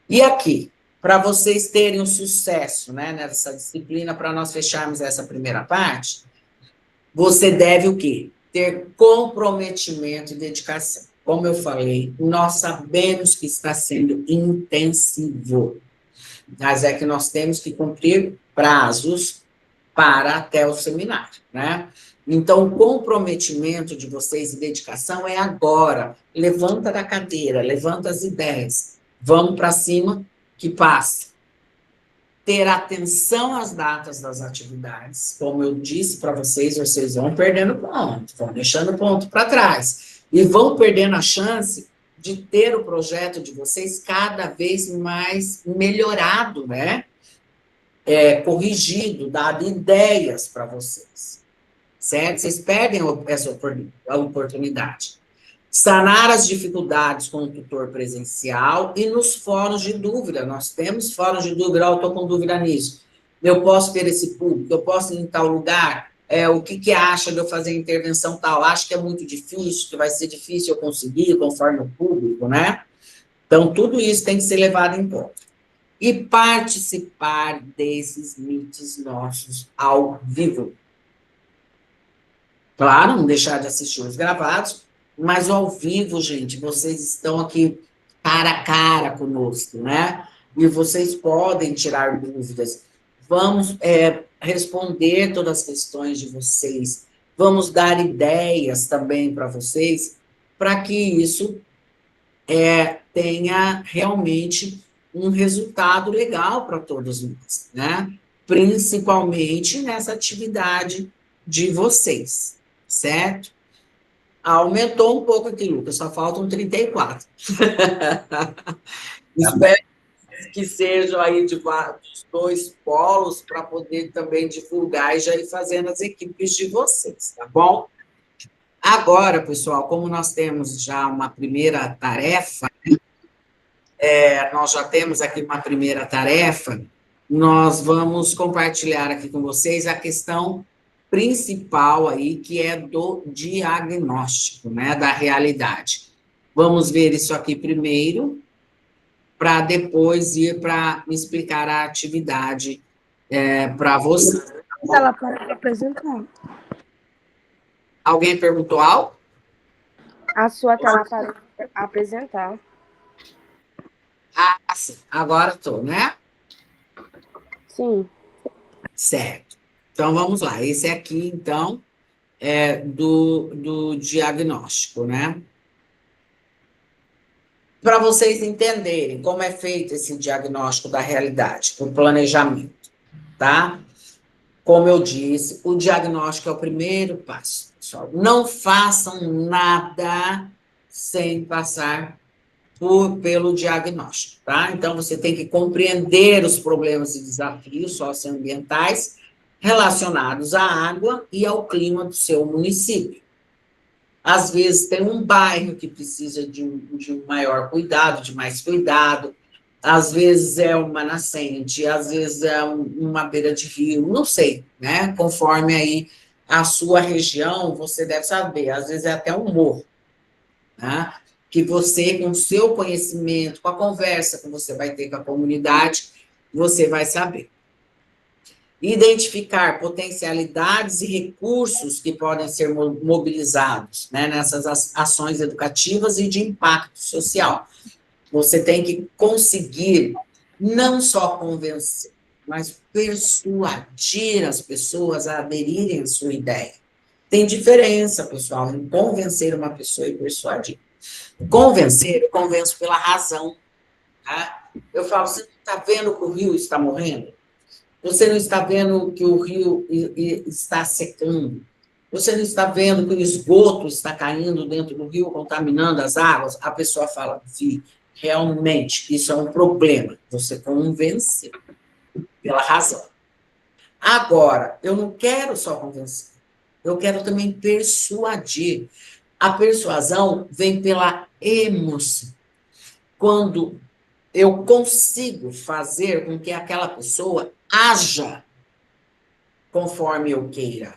E aqui, para vocês terem um sucesso, né, nessa disciplina, para nós fecharmos essa primeira parte, você deve o quê? Ter comprometimento e dedicação. Como eu falei, nós sabemos que está sendo intensivo, mas é que nós temos que cumprir prazos para até o seminário, né? Então, o comprometimento de vocês e dedicação é agora. Levanta da cadeira, levanta as ideias. Vamos para cima, que passa. Ter atenção às datas das atividades. Como eu disse para vocês, vocês vão perdendo ponto, vão deixando ponto para trás. E vão perdendo a chance de ter o projeto de vocês cada vez mais melhorado, né? Corrigido, dado ideias para vocês, certo? Vocês perdem essa oportunidade. Sanar as dificuldades com o tutor presencial e nos fóruns de dúvida. Nós temos fóruns de dúvida, eu estou com dúvida nisso. Eu posso ter esse público, eu posso ir em tal lugar, o que acha de eu fazer intervenção tal? Acho que é muito difícil, que vai ser difícil eu conseguir, conforme o público, né? Então, tudo isso tem que ser levado em conta. E participar desses meets nossos ao vivo. Claro, não deixar de assistir os gravados, mas ao vivo, gente, vocês estão aqui cara a cara conosco, né? E vocês podem tirar dúvidas. Vamos responder todas as questões de vocês. Vamos dar ideias também para vocês, para que isso tenha realmente um resultado legal para todos nós, né? Principalmente nessa atividade de vocês, certo? Aumentou um pouco aqui, Lucas, só faltam 34. Espero que sejam aí de dos 2 polos para poder também divulgar e já ir fazendo as equipes de vocês, tá bom? Agora, pessoal, como nós temos já uma primeira tarefa, nós já temos aqui uma primeira tarefa, nós vamos compartilhar aqui com vocês a questão principal aí, que é do diagnóstico, né, da realidade. Vamos ver isso aqui primeiro, para depois ir para explicar a atividade para você. Ela para apresentar. Alguém perguntou algo? A sua tela para apresentar. Ah, sim. Agora estou, né? Sim. Certo. Então, vamos lá. Esse aqui, então, é do diagnóstico, né? Para vocês entenderem como é feito esse diagnóstico da realidade, o planejamento, tá? Como eu disse, o diagnóstico é o primeiro passo, pessoal. Não façam nada sem passar pelo diagnóstico, tá? Então, você tem que compreender os problemas e desafios socioambientais relacionados à água e ao clima do seu município. Às vezes, tem um bairro que precisa de um maior cuidado, de mais cuidado, às vezes é uma nascente, às vezes é uma beira de rio, não sei, né? Conforme aí a sua região, você deve saber, às vezes é até um morro, né? Que você, com o seu conhecimento, com a conversa que você vai ter com a comunidade, você vai saber. Identificar potencialidades e recursos que podem ser mobilizados, né, nessas ações educativas e de impacto social. Você tem que conseguir não só convencer, mas persuadir as pessoas a aderirem à sua ideia. Tem diferença, pessoal, em convencer uma pessoa e persuadir. Convencer, eu convenço pela razão. Tá? Eu falo, você não está vendo que o rio está morrendo? Você não está vendo que o rio está secando? Você não está vendo que o esgoto está caindo dentro do rio, contaminando as águas? A pessoa fala, vi, realmente, isso é um problema. Você convence pela razão. Agora, eu não quero só convencer, eu quero também persuadir. A persuasão vem pela emoção. Quando eu consigo fazer com que aquela pessoa haja conforme eu queira,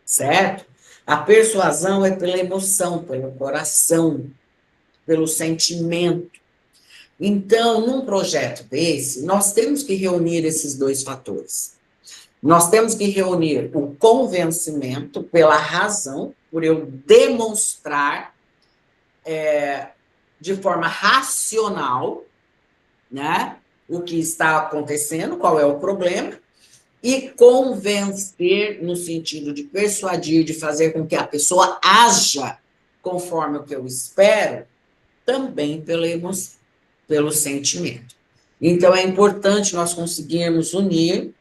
certo? A persuasão é pela emoção, pelo coração, pelo sentimento. Então, num projeto desse, nós temos que reunir esses dois fatores. Nós temos que reunir o convencimento pela razão, por eu demonstrar de forma racional, né, o que está acontecendo, qual é o problema, e convencer no sentido de persuadir, de fazer com que a pessoa haja conforme o que eu espero, também pela emoção, pelo sentimento. Então, é importante nós conseguirmos unir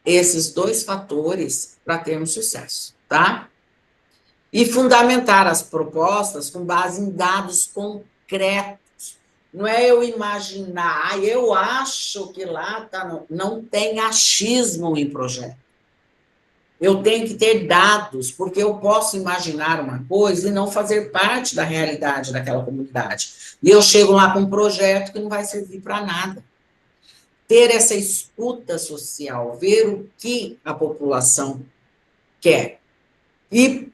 esses dois fatores para termos sucesso, tá? E fundamentar as propostas com base em dados concretos. Não é eu imaginar, eu acho que lá tá. Não tem achismo em projeto. Eu tenho que ter dados, porque eu posso imaginar uma coisa e não fazer parte da realidade daquela comunidade. E eu chego lá com um projeto que não vai servir para nada. Ter essa escuta social, ver o que a população quer. E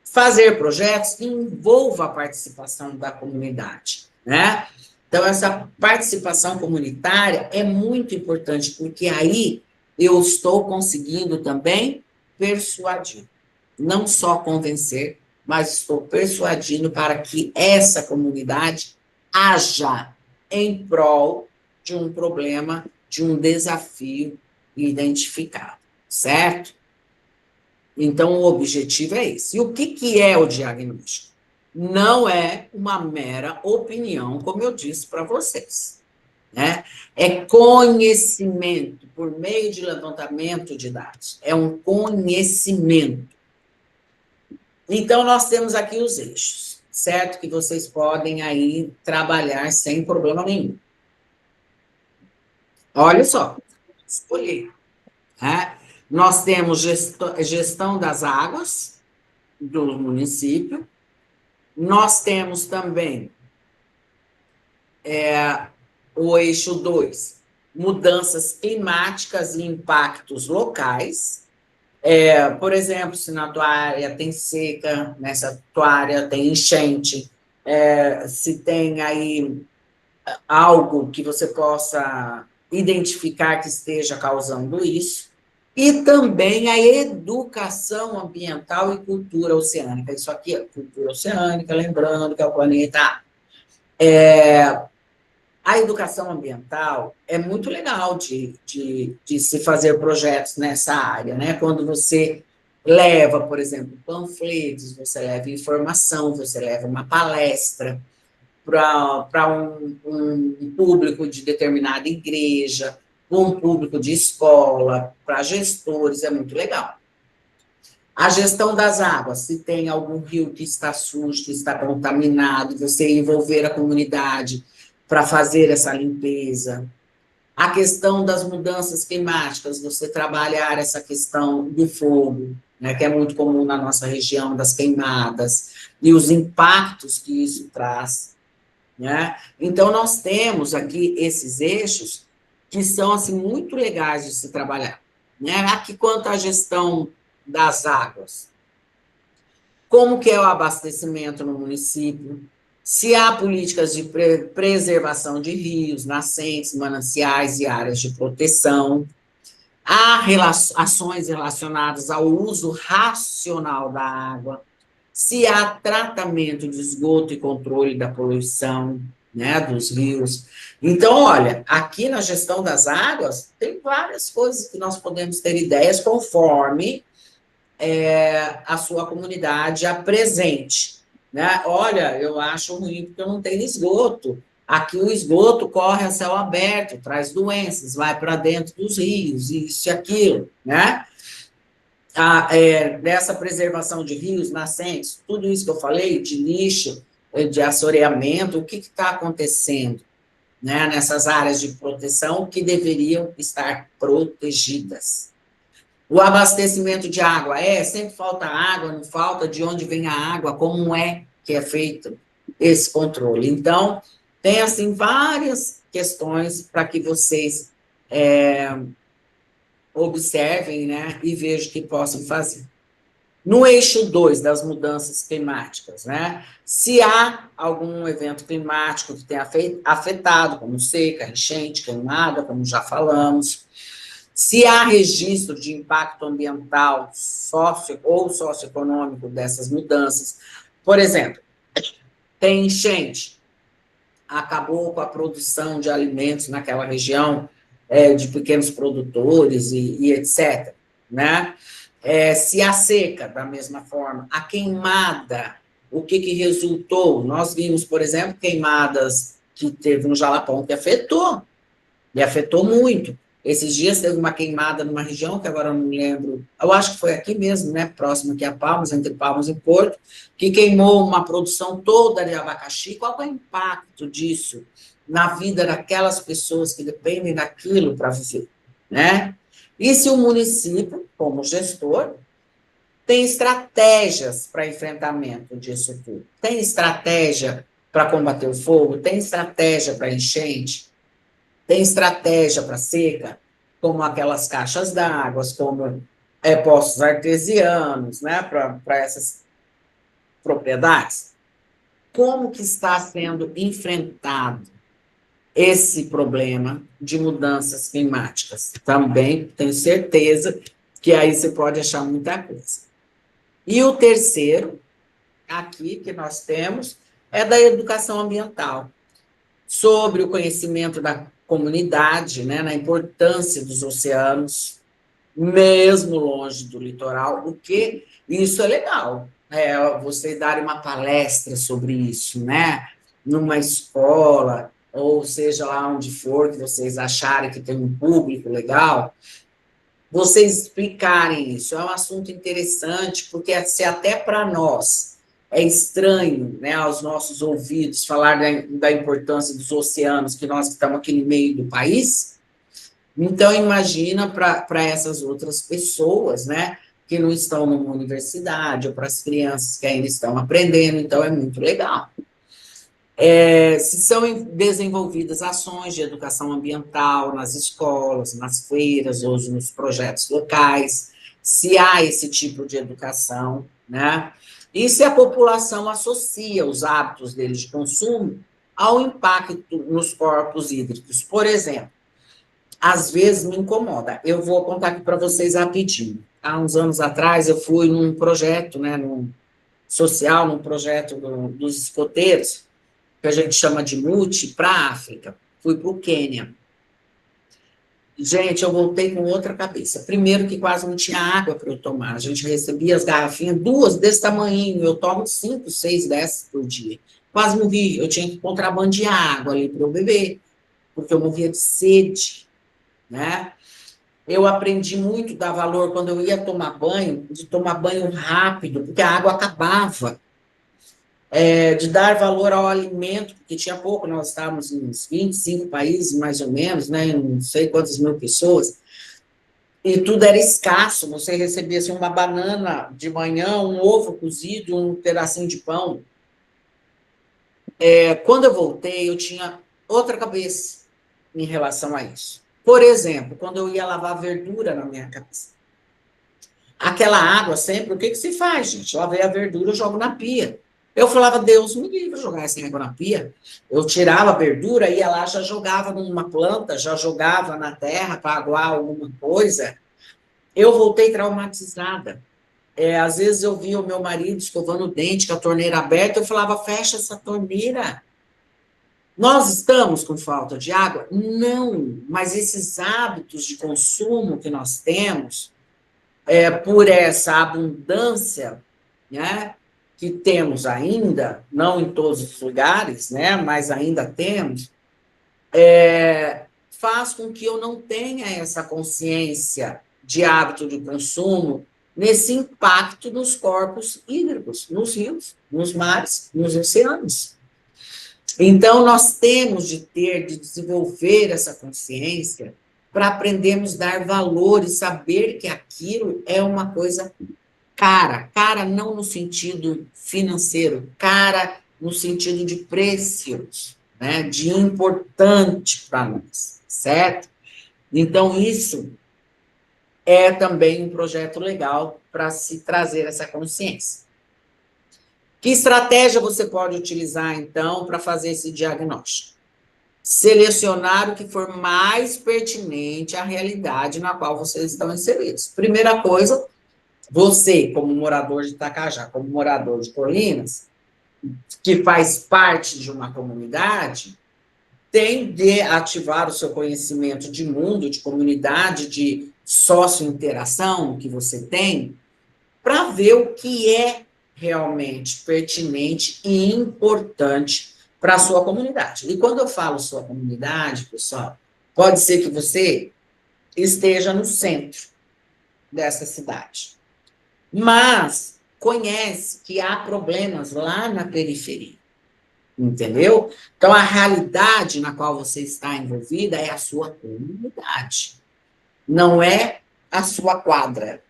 fazer projetos que envolvam a participação da comunidade, né? Então, essa participação comunitária é muito importante, porque aí eu estou conseguindo também persuadir. Não só convencer, mas estou persuadindo para que essa comunidade haja em prol de um problema, de um desafio identificado, certo? Então, o objetivo é esse. E o que é o diagnóstico? Não é uma mera opinião, como eu disse para vocês, né? É conhecimento, por meio de levantamento de dados. É um conhecimento. Então, nós temos aqui os eixos, certo? Que vocês podem aí trabalhar sem problema nenhum. Olha só, escolhi, né? Nós temos gestão das águas do município. Nós temos também o eixo 2, mudanças climáticas e impactos locais. Por exemplo, se na tua área tem seca, nessa tua área tem enchente, se tem aí algo que você possa identificar que esteja causando isso. E também a educação ambiental e cultura oceânica. Isso aqui é cultura oceânica, lembrando que é o planeta. A educação ambiental é muito legal de se fazer projetos nessa área, né? Quando você leva, por exemplo, panfletos, você leva informação, você leva uma palestra para um público de determinada igreja, um público de escola, para gestores, é muito legal. A gestão das águas, se tem algum rio que está sujo, que está contaminado, você envolver a comunidade para fazer essa limpeza. A questão das mudanças climáticas, você trabalhar essa questão do fogo, né, que é muito comum na nossa região, das queimadas, e os impactos que isso traz, né? Então, nós temos aqui esses eixos que são, assim, muito legais de se trabalhar, né? Aqui, quanto à gestão das águas, como que é o abastecimento no município, se há políticas de preservação de rios, nascentes, mananciais e áreas de proteção, há ações relacionadas ao uso racional da água, se há tratamento de esgoto e controle da poluição, né, dos rios. Então, olha, aqui na gestão das águas, tem várias coisas que nós podemos ter ideias conforme a sua comunidade apresente, né? Olha, eu acho ruim porque eu não tenho esgoto. Aqui o esgoto corre a céu aberto, traz doenças, vai para dentro dos rios, isso e aquilo, né? Dessa preservação de rios, nascentes, tudo isso que eu falei, de lixo, de assoreamento, o que está acontecendo, né, nessas áreas de proteção que deveriam estar protegidas. O abastecimento de água sempre falta água, não falta, de onde vem a água, como é que é feito esse controle. Então, tem, assim, várias questões para que vocês observem, né, e vejam o que possam fazer. No eixo 2 das mudanças climáticas, né, se há algum evento climático que tenha afetado, como seca, enchente, queimada, como já falamos, se há registro de impacto ambiental ou socioeconômico dessas mudanças, por exemplo, tem enchente, acabou com a produção de alimentos naquela região, de pequenos produtores e etc., né? Se há seca, da mesma forma, a queimada, o que resultou? Nós vimos, por exemplo, queimadas que teve no Jalapão, que afetou, e afetou muito. Esses dias teve uma queimada numa região, que agora eu não me lembro, eu acho que foi aqui mesmo, né, próximo aqui a Palmas, entre Palmas e Porto, que queimou uma produção toda de abacaxi. Qual é o impacto disso na vida daquelas pessoas que dependem daquilo para viver, né? E se o município, como gestor, tem estratégias para enfrentamento disso tudo? Tem estratégia para combater o fogo? Tem estratégia para enchente? Tem estratégia para seca, como aquelas caixas d'água, como poços artesianos, né, para essas propriedades? Como que está sendo enfrentado esse problema de mudanças climáticas? Também tenho certeza que aí você pode achar muita coisa. E o terceiro, aqui, que nós temos, é da educação ambiental, sobre o conhecimento da comunidade, né, na importância dos oceanos, mesmo longe do litoral, porque isso é legal, vocês darem uma palestra sobre isso, né, numa escola, ou seja lá onde for, que vocês acharem que tem um público legal, vocês explicarem isso. É um assunto interessante, porque se até para nós é estranho, né, aos nossos ouvidos, falar da importância dos oceanos, que nós estamos aqui no meio do país, então imagina para essas outras pessoas, né, que não estão numa universidade, ou para as crianças que ainda estão aprendendo, então é muito legal. Se são desenvolvidas ações de educação ambiental nas escolas, nas feiras, ou nos projetos locais, se há esse tipo de educação, né? E se a população associa os hábitos deles de consumo ao impacto nos corpos hídricos. Por exemplo, às vezes me incomoda. Eu vou contar aqui para vocês rapidinho. Há uns anos atrás, eu fui num projeto, né, num social, num projeto dos escoteiros, que a gente chama de multi, para a África. Fui para o Quênia. Gente, eu voltei com outra cabeça. Primeiro que quase não tinha água para eu tomar. A gente recebia as garrafinhas, 2 desse tamanho. Eu tomo 5, 6 dessas por dia. Quase morri. Eu tinha que contrabandear água ali para eu beber, porque eu morria de sede, né? Eu aprendi muito a dar valor quando eu ia tomar banho, de tomar banho rápido, porque a água acabava. De dar valor ao alimento, porque tinha pouco, nós estávamos em uns 25 países, mais ou menos, né, não sei quantas mil pessoas, e tudo era escasso, você recebia assim, uma banana de manhã, um ovo cozido, um pedacinho de pão. Quando eu voltei, eu tinha outra cabeça em relação a isso. Por exemplo, quando eu ia lavar verdura na minha casa, aquela água sempre, o que se faz, gente? Lavei a verdura, eu jogo na pia. Eu falava, Deus me livre jogar essa água na pia. Eu tirava a verdura, ia lá, já jogava numa planta, já jogava na terra para aguar alguma coisa. Eu voltei traumatizada. Às vezes eu via o meu marido escovando o dente com a torneira aberta, eu falava, fecha essa torneira. Nós estamos com falta de água? Não, mas esses hábitos de consumo que nós temos, por essa abundância, né, que temos ainda, não em todos os lugares, né, mas ainda temos, faz com que eu não tenha essa consciência de hábito de consumo nesse impacto nos corpos hídricos, nos rios, nos mares, nos oceanos. Então, nós temos de desenvolver essa consciência para aprendermos a dar valor e saber que aquilo é uma coisa cara. Cara não no sentido financeiro, cara no sentido de preços, né? De importante para nós, certo? Então, isso é também um projeto legal para se trazer essa consciência. Que estratégia você pode utilizar, então, para fazer esse diagnóstico? Selecionar o que for mais pertinente à realidade na qual vocês estão inseridos. Primeira coisa, você, como morador de Itacajá, como morador de Colinas, que faz parte de uma comunidade, tem de ativar o seu conhecimento de mundo, de comunidade, de sócio-interação que você tem, para ver o que é realmente pertinente e importante para a sua comunidade. E quando eu falo sua comunidade, pessoal, pode ser que você esteja no centro dessa cidade, mas conhece que há problemas lá na periferia, entendeu? Então, a realidade na qual você está envolvida é a sua comunidade, não é a sua quadra,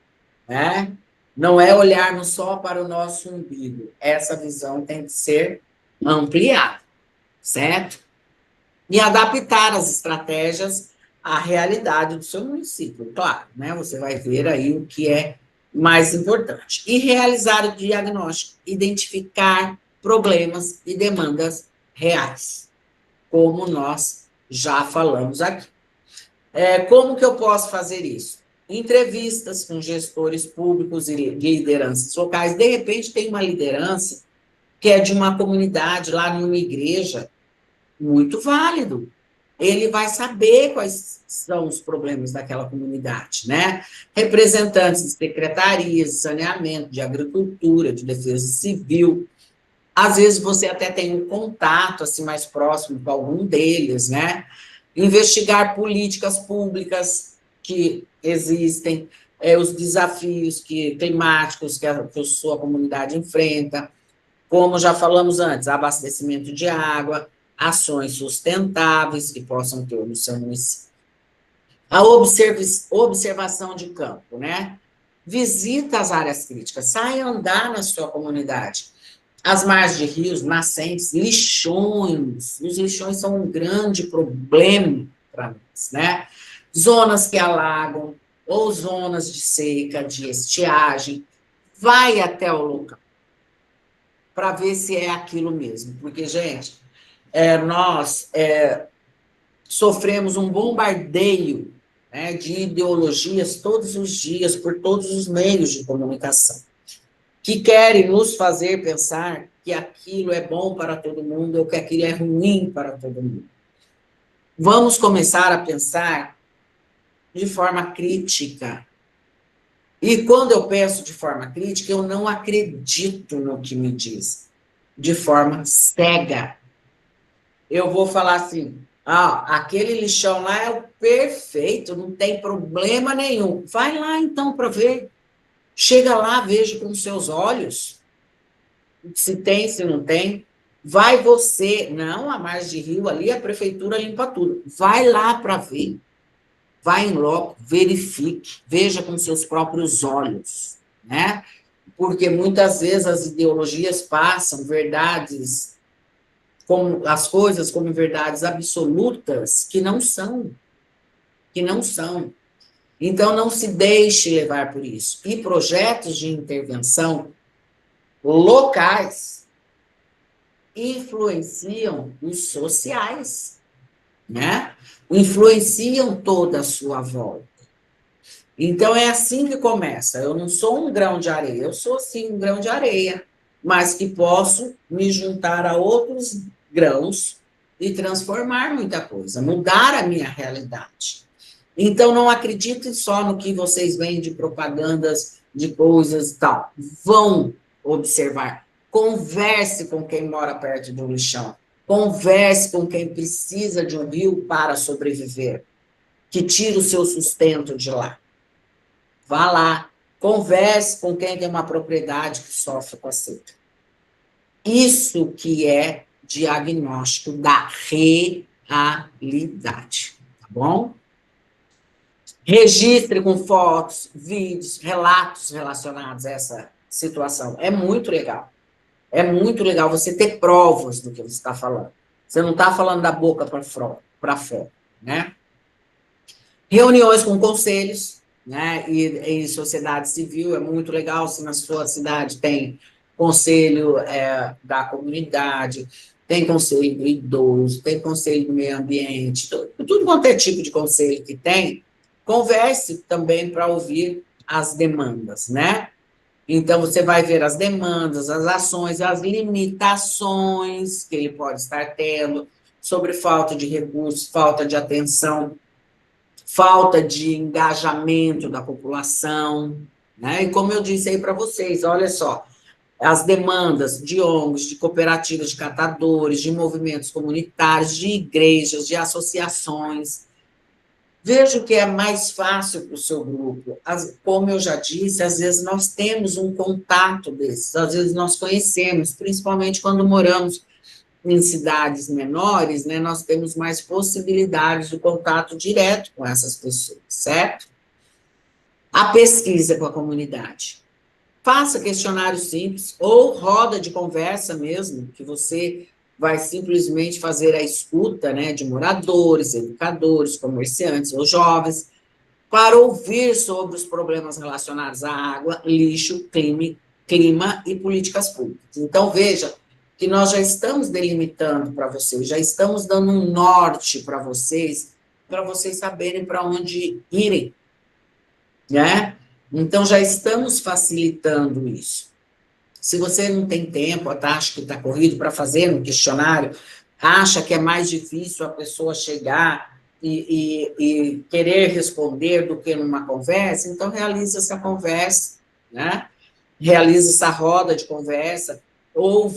né? Não é olharmos só para o nosso umbigo. Essa visão tem que ser ampliada, certo? E adaptar as estratégias à realidade do seu município, claro, né? Você vai ver aí o que é mais importante. E realizar o diagnóstico, identificar problemas e demandas reais, como nós já falamos aqui. Como que eu posso fazer isso? Entrevistas com gestores públicos e lideranças locais. De repente, tem uma liderança que é de uma comunidade lá numa igreja, muito válido. Ele vai saber quais são os problemas daquela comunidade, né? Representantes de secretarias de saneamento, de agricultura, de defesa civil. Às vezes você até tem um contato assim mais próximo com algum deles, né? Investigar políticas públicas que existem, os desafios climáticos que a sua comunidade enfrenta, como já falamos antes, abastecimento de água, ações sustentáveis que possam ter no seu município. A observação de campo, né? Visita as áreas críticas, sai andar na sua comunidade. As margens de rios, nascentes, lixões. Os lixões são um grande problema para nós, né? Zonas que alagam, ou zonas de seca, de estiagem. Vai até o local para ver se é aquilo mesmo. Porque, gente, nós sofremos um bombardeio, né, de ideologias todos os dias, por todos os meios de comunicação, que querem nos fazer pensar que aquilo é bom para todo mundo ou que aquilo é ruim para todo mundo. Vamos começar a pensar de forma crítica. E quando eu penso de forma crítica, eu não acredito no que me diz, de forma cega. Eu vou falar assim, aquele lixão lá é o perfeito, não tem problema nenhum. Vai lá então para ver. Chega lá, veja com os seus olhos, se tem, se não tem. Vai você, não, a margem de rio ali, a prefeitura limpa tudo. Vai lá para ver. Vai em loco, verifique, veja com seus próprios olhos, né? Porque muitas vezes as ideologias passam verdades, como as coisas como verdades absolutas, que não são. Então, não se deixe levar por isso. E projetos de intervenção locais influenciam os sociais, né? Influenciam toda a sua volta. Então, é assim que começa. Eu não sou um grão de areia, eu sou, sim, um grão de areia, mas que posso me juntar a outros grãos e transformar muita coisa, mudar a minha realidade. Então, não acreditem só no que vocês veem de propagandas, de coisas e tal. Vão observar. Converse com quem mora perto do lixão. Converse com quem precisa de um rio para sobreviver, que tira o seu sustento de lá. Vá lá. Converse com quem tem uma propriedade que sofre com a seca. Isso que é diagnóstico da realidade. Tá bom? Registre com fotos, vídeos, relatos relacionados a essa situação. É muito legal. É muito legal você ter provas do que você está falando. Você não está falando da boca para fora, né? Reuniões com conselhos, né? E em sociedade civil é muito legal se na sua cidade tem conselho da comunidade, tem conselho do idoso, tem conselho do meio ambiente, tudo quanto é tipo de conselho que tem, converse também para ouvir as demandas, né? Então, você vai ver as demandas, as ações, as limitações que ele pode estar tendo sobre falta de recursos, falta de atenção, falta de engajamento da população, né? E como eu disse aí para vocês, olha só, as demandas de ONGs, de cooperativas de catadores, de movimentos comunitários, de igrejas, de associações. Veja o que é mais fácil para o seu grupo. Como eu já disse, às vezes nós temos um contato desses, às vezes nós conhecemos, principalmente quando moramos em cidades menores, né, nós temos mais possibilidades de contato direto com essas pessoas, certo? A pesquisa com a comunidade. Faça questionário simples ou roda de conversa mesmo, que você vai simplesmente fazer a escuta, né, de moradores, educadores, comerciantes ou jovens, para ouvir sobre os problemas relacionados à água, lixo, clima e políticas públicas. Então, veja que nós já estamos delimitando para vocês, já estamos dando um norte para vocês saberem para onde irem, né? Então, já estamos facilitando isso. Se você não tem tempo, acha que está corrido para fazer um questionário, acha que é mais difícil a pessoa chegar e querer responder do que numa conversa, então realize essa conversa, né? Realize essa roda de conversa, ou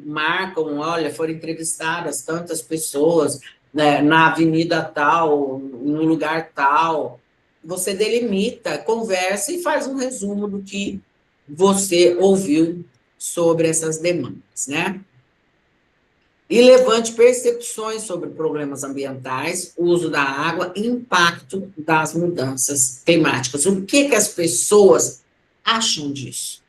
marcam, olha, foram entrevistadas tantas pessoas, né, na avenida tal, no lugar tal. Você delimita, conversa e faz um resumo do que você ouviu sobre essas demandas, né? E levante percepções sobre problemas ambientais, uso da água e impacto das mudanças climáticas. O que as pessoas acham disso?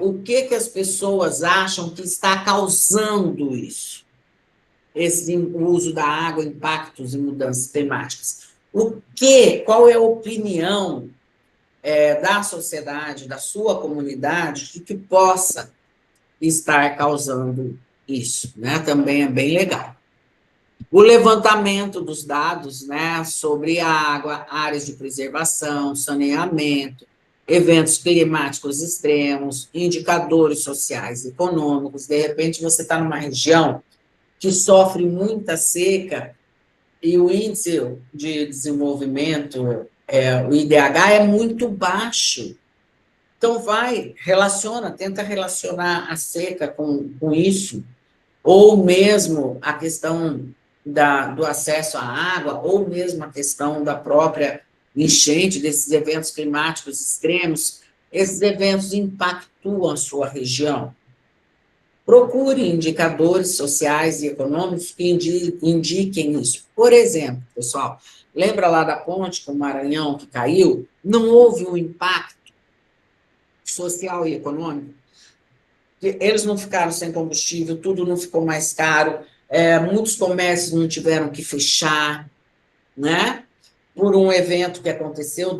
O que as pessoas acham que está causando isso? Esse uso da água, impactos e mudanças climáticas. Qual é a opinião da sociedade, da sua comunidade, que possa estar causando isso, né? Também é bem legal. O levantamento dos dados, né, sobre água, áreas de preservação, saneamento, eventos climáticos extremos, indicadores sociais e econômicos. De repente, você está numa região que sofre muita seca e o índice de desenvolvimento, o IDH, é muito baixo. Então, tenta relacionar a seca com isso, ou mesmo a questão do acesso à água, ou mesmo a questão da própria enchente, desses eventos climáticos extremos. Esses eventos impactam a sua região. Procure indicadores sociais e econômicos que indiquem isso. Por exemplo, pessoal, lembra lá da ponte com o Maranhão que caiu? Não houve um impacto social e econômico? Eles não ficaram sem combustível, tudo não ficou mais caro, muitos comércios não tiveram que fechar, né? Por um evento que aconteceu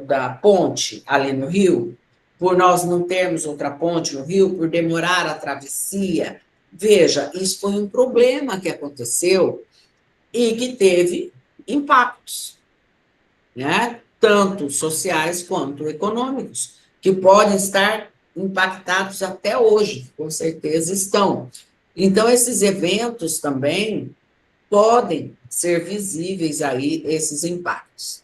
da ponte ali no Rio, por nós não termos outra ponte no Rio, por demorar a travessia. Veja, isso foi um problema que aconteceu e que teve impactos, né? Tanto sociais quanto econômicos, que podem estar impactados até hoje, com certeza estão. Então, esses eventos também podem ser visíveis aí, esses impactos.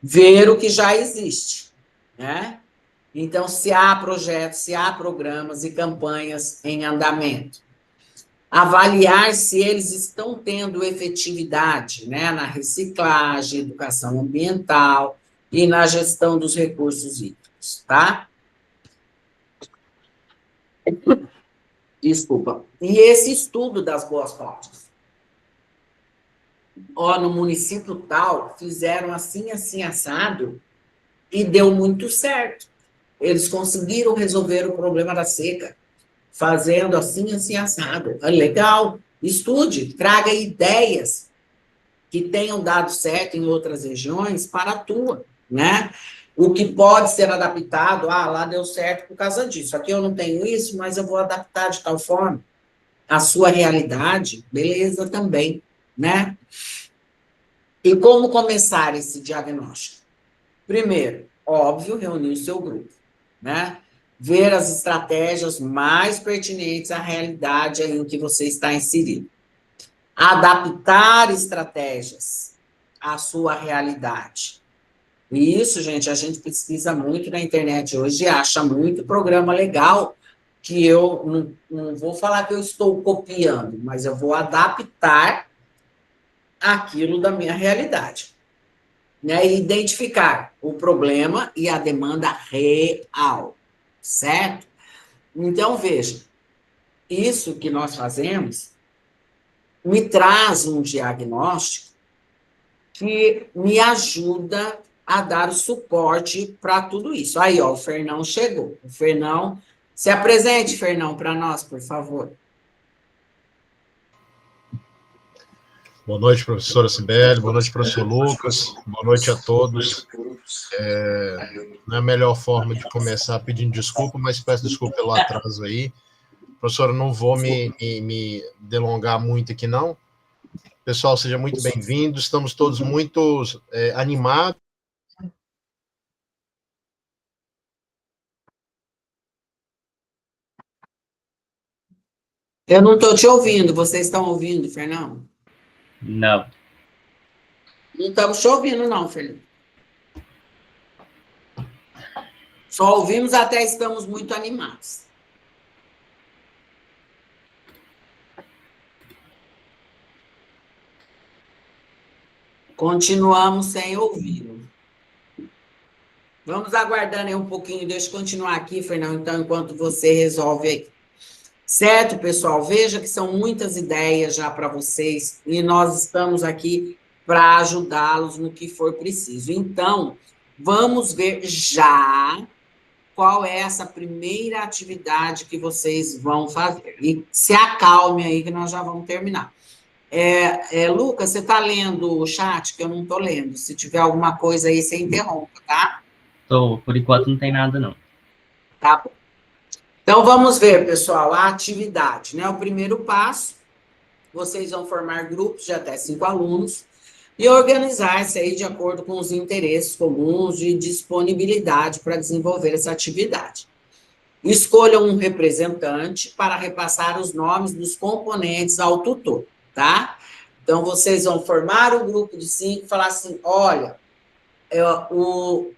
Ver o que já existe, né? Então, se há projetos, se há programas e campanhas em andamento. Avaliar se eles estão tendo efetividade, né, na reciclagem, educação ambiental e na gestão dos recursos hídricos, tá? Desculpa. E esse estudo das boas práticas. ó, no município tal, fizeram assim, assim, assado, e deu muito certo. Eles conseguiram resolver o problema da seca, fazendo assim, assim, assado. É legal, estude, traga ideias que tenham dado certo em outras regiões para a tua, né? O que pode ser adaptado, lá deu certo por causa disso. Aqui eu não tenho isso, mas eu vou adaptar de tal forma. A sua realidade, beleza também, né? E como começar esse diagnóstico? Primeiro, óbvio, reunir o seu grupo, né? Ver as estratégias mais pertinentes à realidade em que você está inserido. Adaptar estratégias à sua realidade. E isso, gente, a gente pesquisa muito na internet hoje, acha muito programa legal, que eu não vou falar que eu estou copiando, mas eu vou adaptar aquilo da minha realidade, né? E identificar o problema e a demanda real, certo? Então, veja, isso que nós fazemos me traz um diagnóstico que me ajuda a dar o suporte para tudo isso. Aí, ó, o Fernão chegou. O Fernão, se apresente, Fernão, para nós, por favor. Boa noite, professora Cibele, boa noite, professor Lucas, boa noite a todos. Não é a melhor forma de começar pedindo desculpa, mas peço desculpa pelo atraso aí. Professora, não vou me delongar muito aqui, não. Pessoal, seja muito bem-vindo, estamos todos muito animados. Eu não estou te ouvindo, vocês estão ouvindo, Fernão? Não. Não estamos te ouvindo, não, Felipe. Só ouvimos até estamos muito animados. Continuamos sem ouvi-lo. Vamos aguardando aí um pouquinho, deixa eu continuar aqui, Fernando, então, enquanto você resolve aí. Certo, pessoal? Veja que são muitas ideias já para vocês e nós estamos aqui para ajudá-los no que for preciso. Então, vamos ver já qual é essa primeira atividade que vocês vão fazer. E se acalme aí que nós já vamos terminar. Lucas, você está lendo o chat? Que eu não estou lendo. Se tiver alguma coisa aí, você interrompa, tá? Por enquanto não tem nada, não. Tá bom. Então, vamos ver, pessoal, a atividade, né? O primeiro passo, vocês vão formar grupos de até 5 alunos e organizar-se aí de acordo com os interesses comuns e disponibilidade para desenvolver essa atividade. Escolham um representante para repassar os nomes dos componentes ao tutor, tá? Então, vocês vão formar um grupo de 5 e falar assim, olha,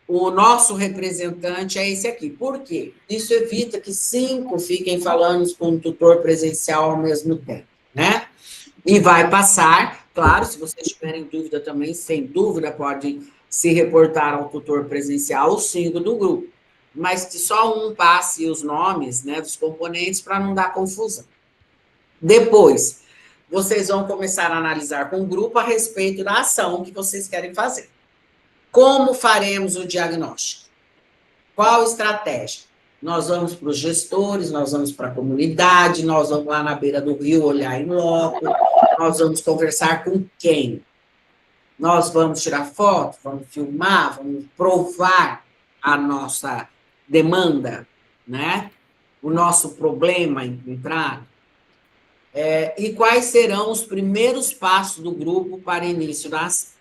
o nosso representante é esse aqui. Por quê? Isso evita que 5 fiquem falando com o tutor presencial ao mesmo tempo, né? E vai passar, claro, se vocês tiverem dúvida também, sem dúvida, pode se reportar ao tutor presencial, os 5 do grupo. Mas que só um passe os nomes, né, dos componentes para não dar confusão. Depois, vocês vão começar a analisar com o grupo a respeito da ação que vocês querem fazer. Como faremos o diagnóstico? Qual estratégia? Nós vamos para os gestores, nós vamos para a comunidade, nós vamos lá na beira do rio olhar em loco, nós vamos conversar com quem? Nós vamos tirar foto, vamos filmar, vamos provar a nossa demanda, né? O nosso problema encontrado. E quais serão os primeiros passos do grupo para início da ação?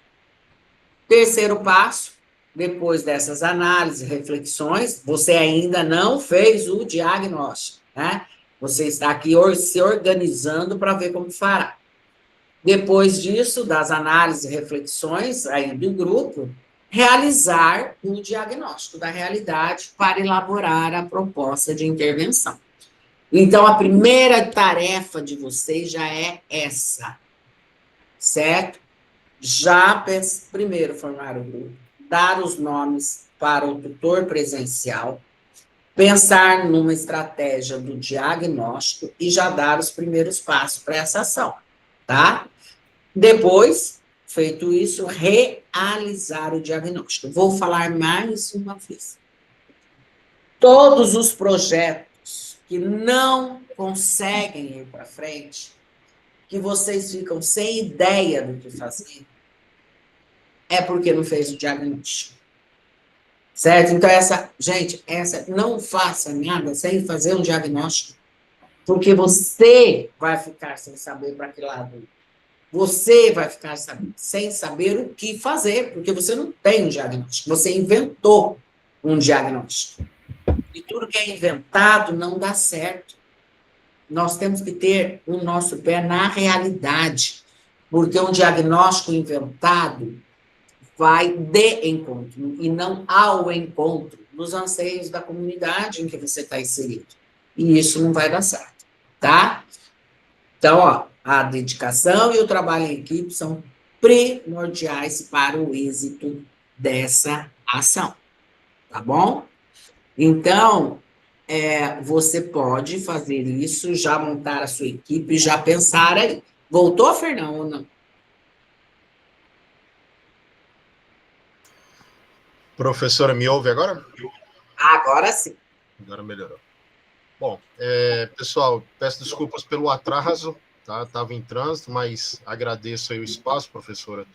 Terceiro passo, depois dessas análises, reflexões, você ainda não fez o diagnóstico, né? Você está aqui se organizando para ver como fará. Depois disso, das análises e reflexões aí do grupo, realizar o diagnóstico da realidade para elaborar a proposta de intervenção. Então, a primeira tarefa de vocês já é essa, certo? Já primeiro formar o grupo, dar os nomes para o tutor presencial, pensar numa estratégia do diagnóstico e já dar os primeiros passos para essa ação, tá? Depois, feito isso, realizar o diagnóstico. Vou falar mais uma vez. Todos os projetos que não conseguem ir para frente, que vocês ficam sem ideia do que fazer, é porque não fez o diagnóstico. Certo? Então, gente, não faça nada sem fazer um diagnóstico, porque você vai ficar sem saber para que lado ir. Você vai ficar sem saber o que fazer, porque você não tem um diagnóstico, você inventou um diagnóstico. E tudo que é inventado não dá certo. Nós temos que ter o nosso pé na realidade, porque um diagnóstico inventado vai de encontro, e não ao encontro dos anseios da comunidade em que você está inserido. E isso não vai dar certo, tá? Então, ó, a dedicação e o trabalho em equipe são primordiais para o êxito dessa ação, tá bom? Então, você pode fazer isso, já montar a sua equipe, já pensar aí. Voltou, Fernão, ou não? Professora, me ouve agora? Agora sim. Agora melhorou. Bom, pessoal, peço desculpas pelo atraso, tá? Estava em trânsito, mas agradeço aí o espaço, professora.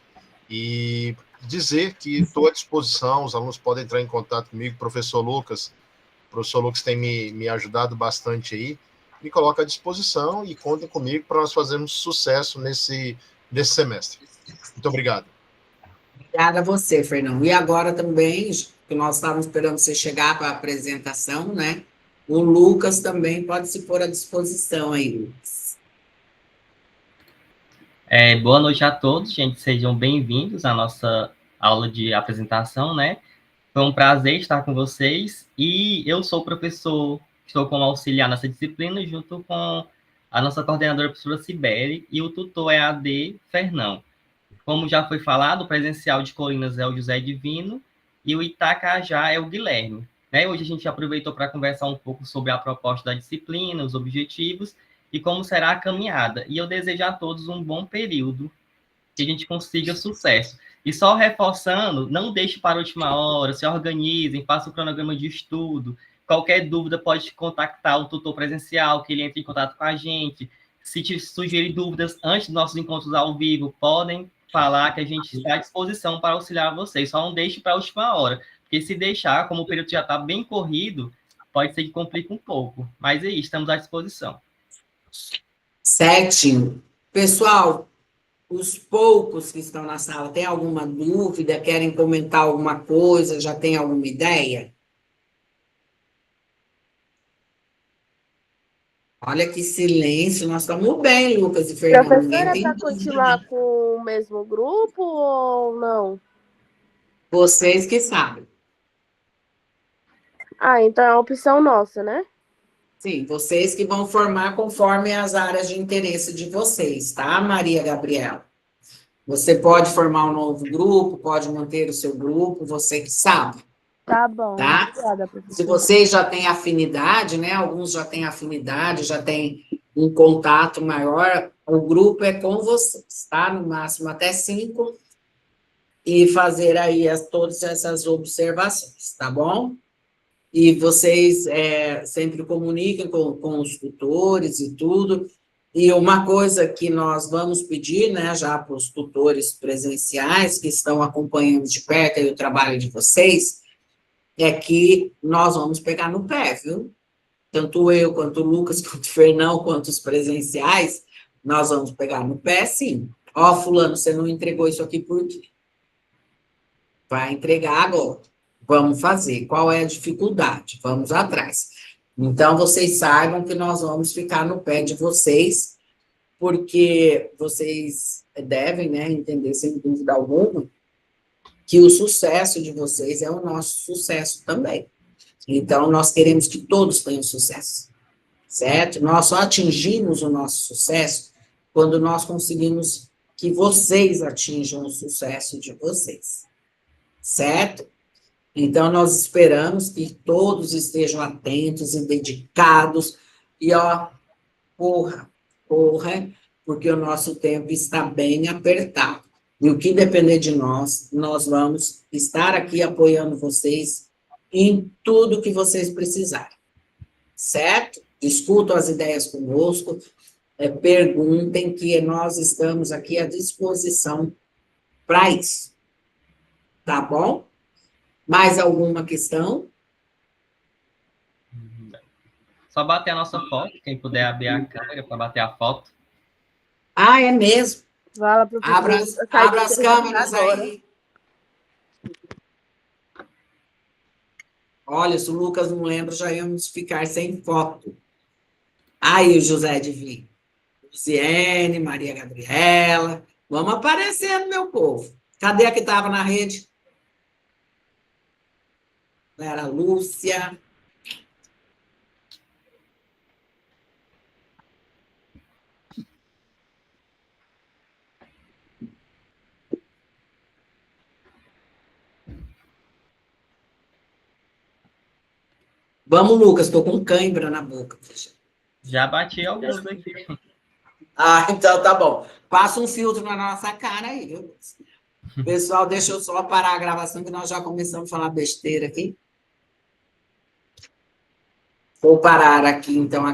E dizer que estou à disposição, os alunos podem entrar em contato comigo, professor Lucas. O professor Lucas tem me ajudado bastante aí. Me coloca à disposição e contem comigo para nós fazermos sucesso nesse semestre. Muito obrigado. Obrigada a você, Fernão. E agora também, que nós estávamos esperando você chegar para a apresentação, né? O Lucas também pode se pôr à disposição aí, Lucas. Boa noite a todos, gente. Sejam bem-vindos à nossa aula de apresentação, né? Foi um prazer estar com vocês. E eu sou professor, estou como auxiliar nessa disciplina, junto com a nossa coordenadora, a professora Cibele, e o tutor EAD, Fernão. Como já foi falado, o presencial de Colinas é o José Divino e o Itacajá é o Guilherme. Né? Hoje a gente aproveitou para conversar um pouco sobre a proposta da disciplina, os objetivos e como será a caminhada. E eu desejo a todos um bom período, que a gente consiga sucesso. E só reforçando, não deixe para a última hora, se organizem, façam o cronograma de estudo. Qualquer dúvida pode contactar o tutor presencial, que ele entre em contato com a gente. Se te sugerir dúvidas antes dos nossos encontros ao vivo, podem falar que a gente está à disposição para auxiliar vocês. Só não deixe para a última hora, porque se deixar, como o período já está bem corrido, pode ser que complique um pouco. Mas é isso, estamos à disposição. Certinho. Pessoal, os poucos que estão na sala, tem alguma dúvida, querem comentar alguma coisa, já tem alguma ideia? Olha que silêncio, nós estamos bem, Lucas e Fernando. Professora, para continuar com o mesmo grupo ou não? Vocês que sabem. Então é a opção nossa, né? Sim, vocês que vão formar conforme as áreas de interesse de vocês, tá, Maria Gabriela? Você pode formar um novo grupo, pode manter o seu grupo, você que sabe. Tá bom, tá? Obrigada, professora. Se vocês já têm afinidade, né? Alguns já têm afinidade, já têm um contato maior, o grupo é com vocês, tá? No máximo até 5, e fazer aí todas essas observações, tá bom? E vocês sempre comuniquem com os tutores e tudo. E uma coisa que nós vamos pedir, né, já para os tutores presenciais que estão acompanhando de perto aí o trabalho de vocês, é que nós vamos pegar no pé, viu? Tanto eu, quanto o Lucas, quanto o Fernão, quanto os presenciais, nós vamos pegar no pé, sim. Ó, fulano, você não entregou isso aqui por quê? Vai entregar agora. Vamos fazer. Qual é a dificuldade? Vamos atrás. Então, vocês saibam que nós vamos ficar no pé de vocês, porque vocês devem, né, entender, sem dúvida alguma, que o sucesso de vocês é o nosso sucesso também. Então, nós queremos que todos tenham sucesso, certo? Nós só atingimos o nosso sucesso quando nós conseguimos que vocês atinjam o sucesso de vocês, certo? Então, nós esperamos que todos estejam atentos e dedicados, e ó, corra, porque o nosso tempo está bem apertado. E o que depender de nós, nós vamos estar aqui apoiando vocês em tudo que vocês precisarem. Certo? Discutam as ideias conosco, perguntem, que nós estamos aqui à disposição para isso. Tá bom? Mais alguma questão? Só bater a nossa foto, quem puder abrir a câmera para bater a foto. Ah, é mesmo? Fala, professor. Abra as câmeras aí. Olha, se o Lucas não lembra, já íamos ficar sem foto. Aí o José de Vi. Luciene, Maria Gabriela. Vamos aparecendo, meu povo. Cadê a que estava na rede? Era a Lúcia. Vamos, Lucas, estou com cãibra na boca. Já bati alguns aqui. Ah, então tá bom. Passa um filtro na nossa cara aí, viu? Pessoal, deixa eu só parar a gravação, que nós já começamos a falar besteira aqui. Vou parar aqui, então, a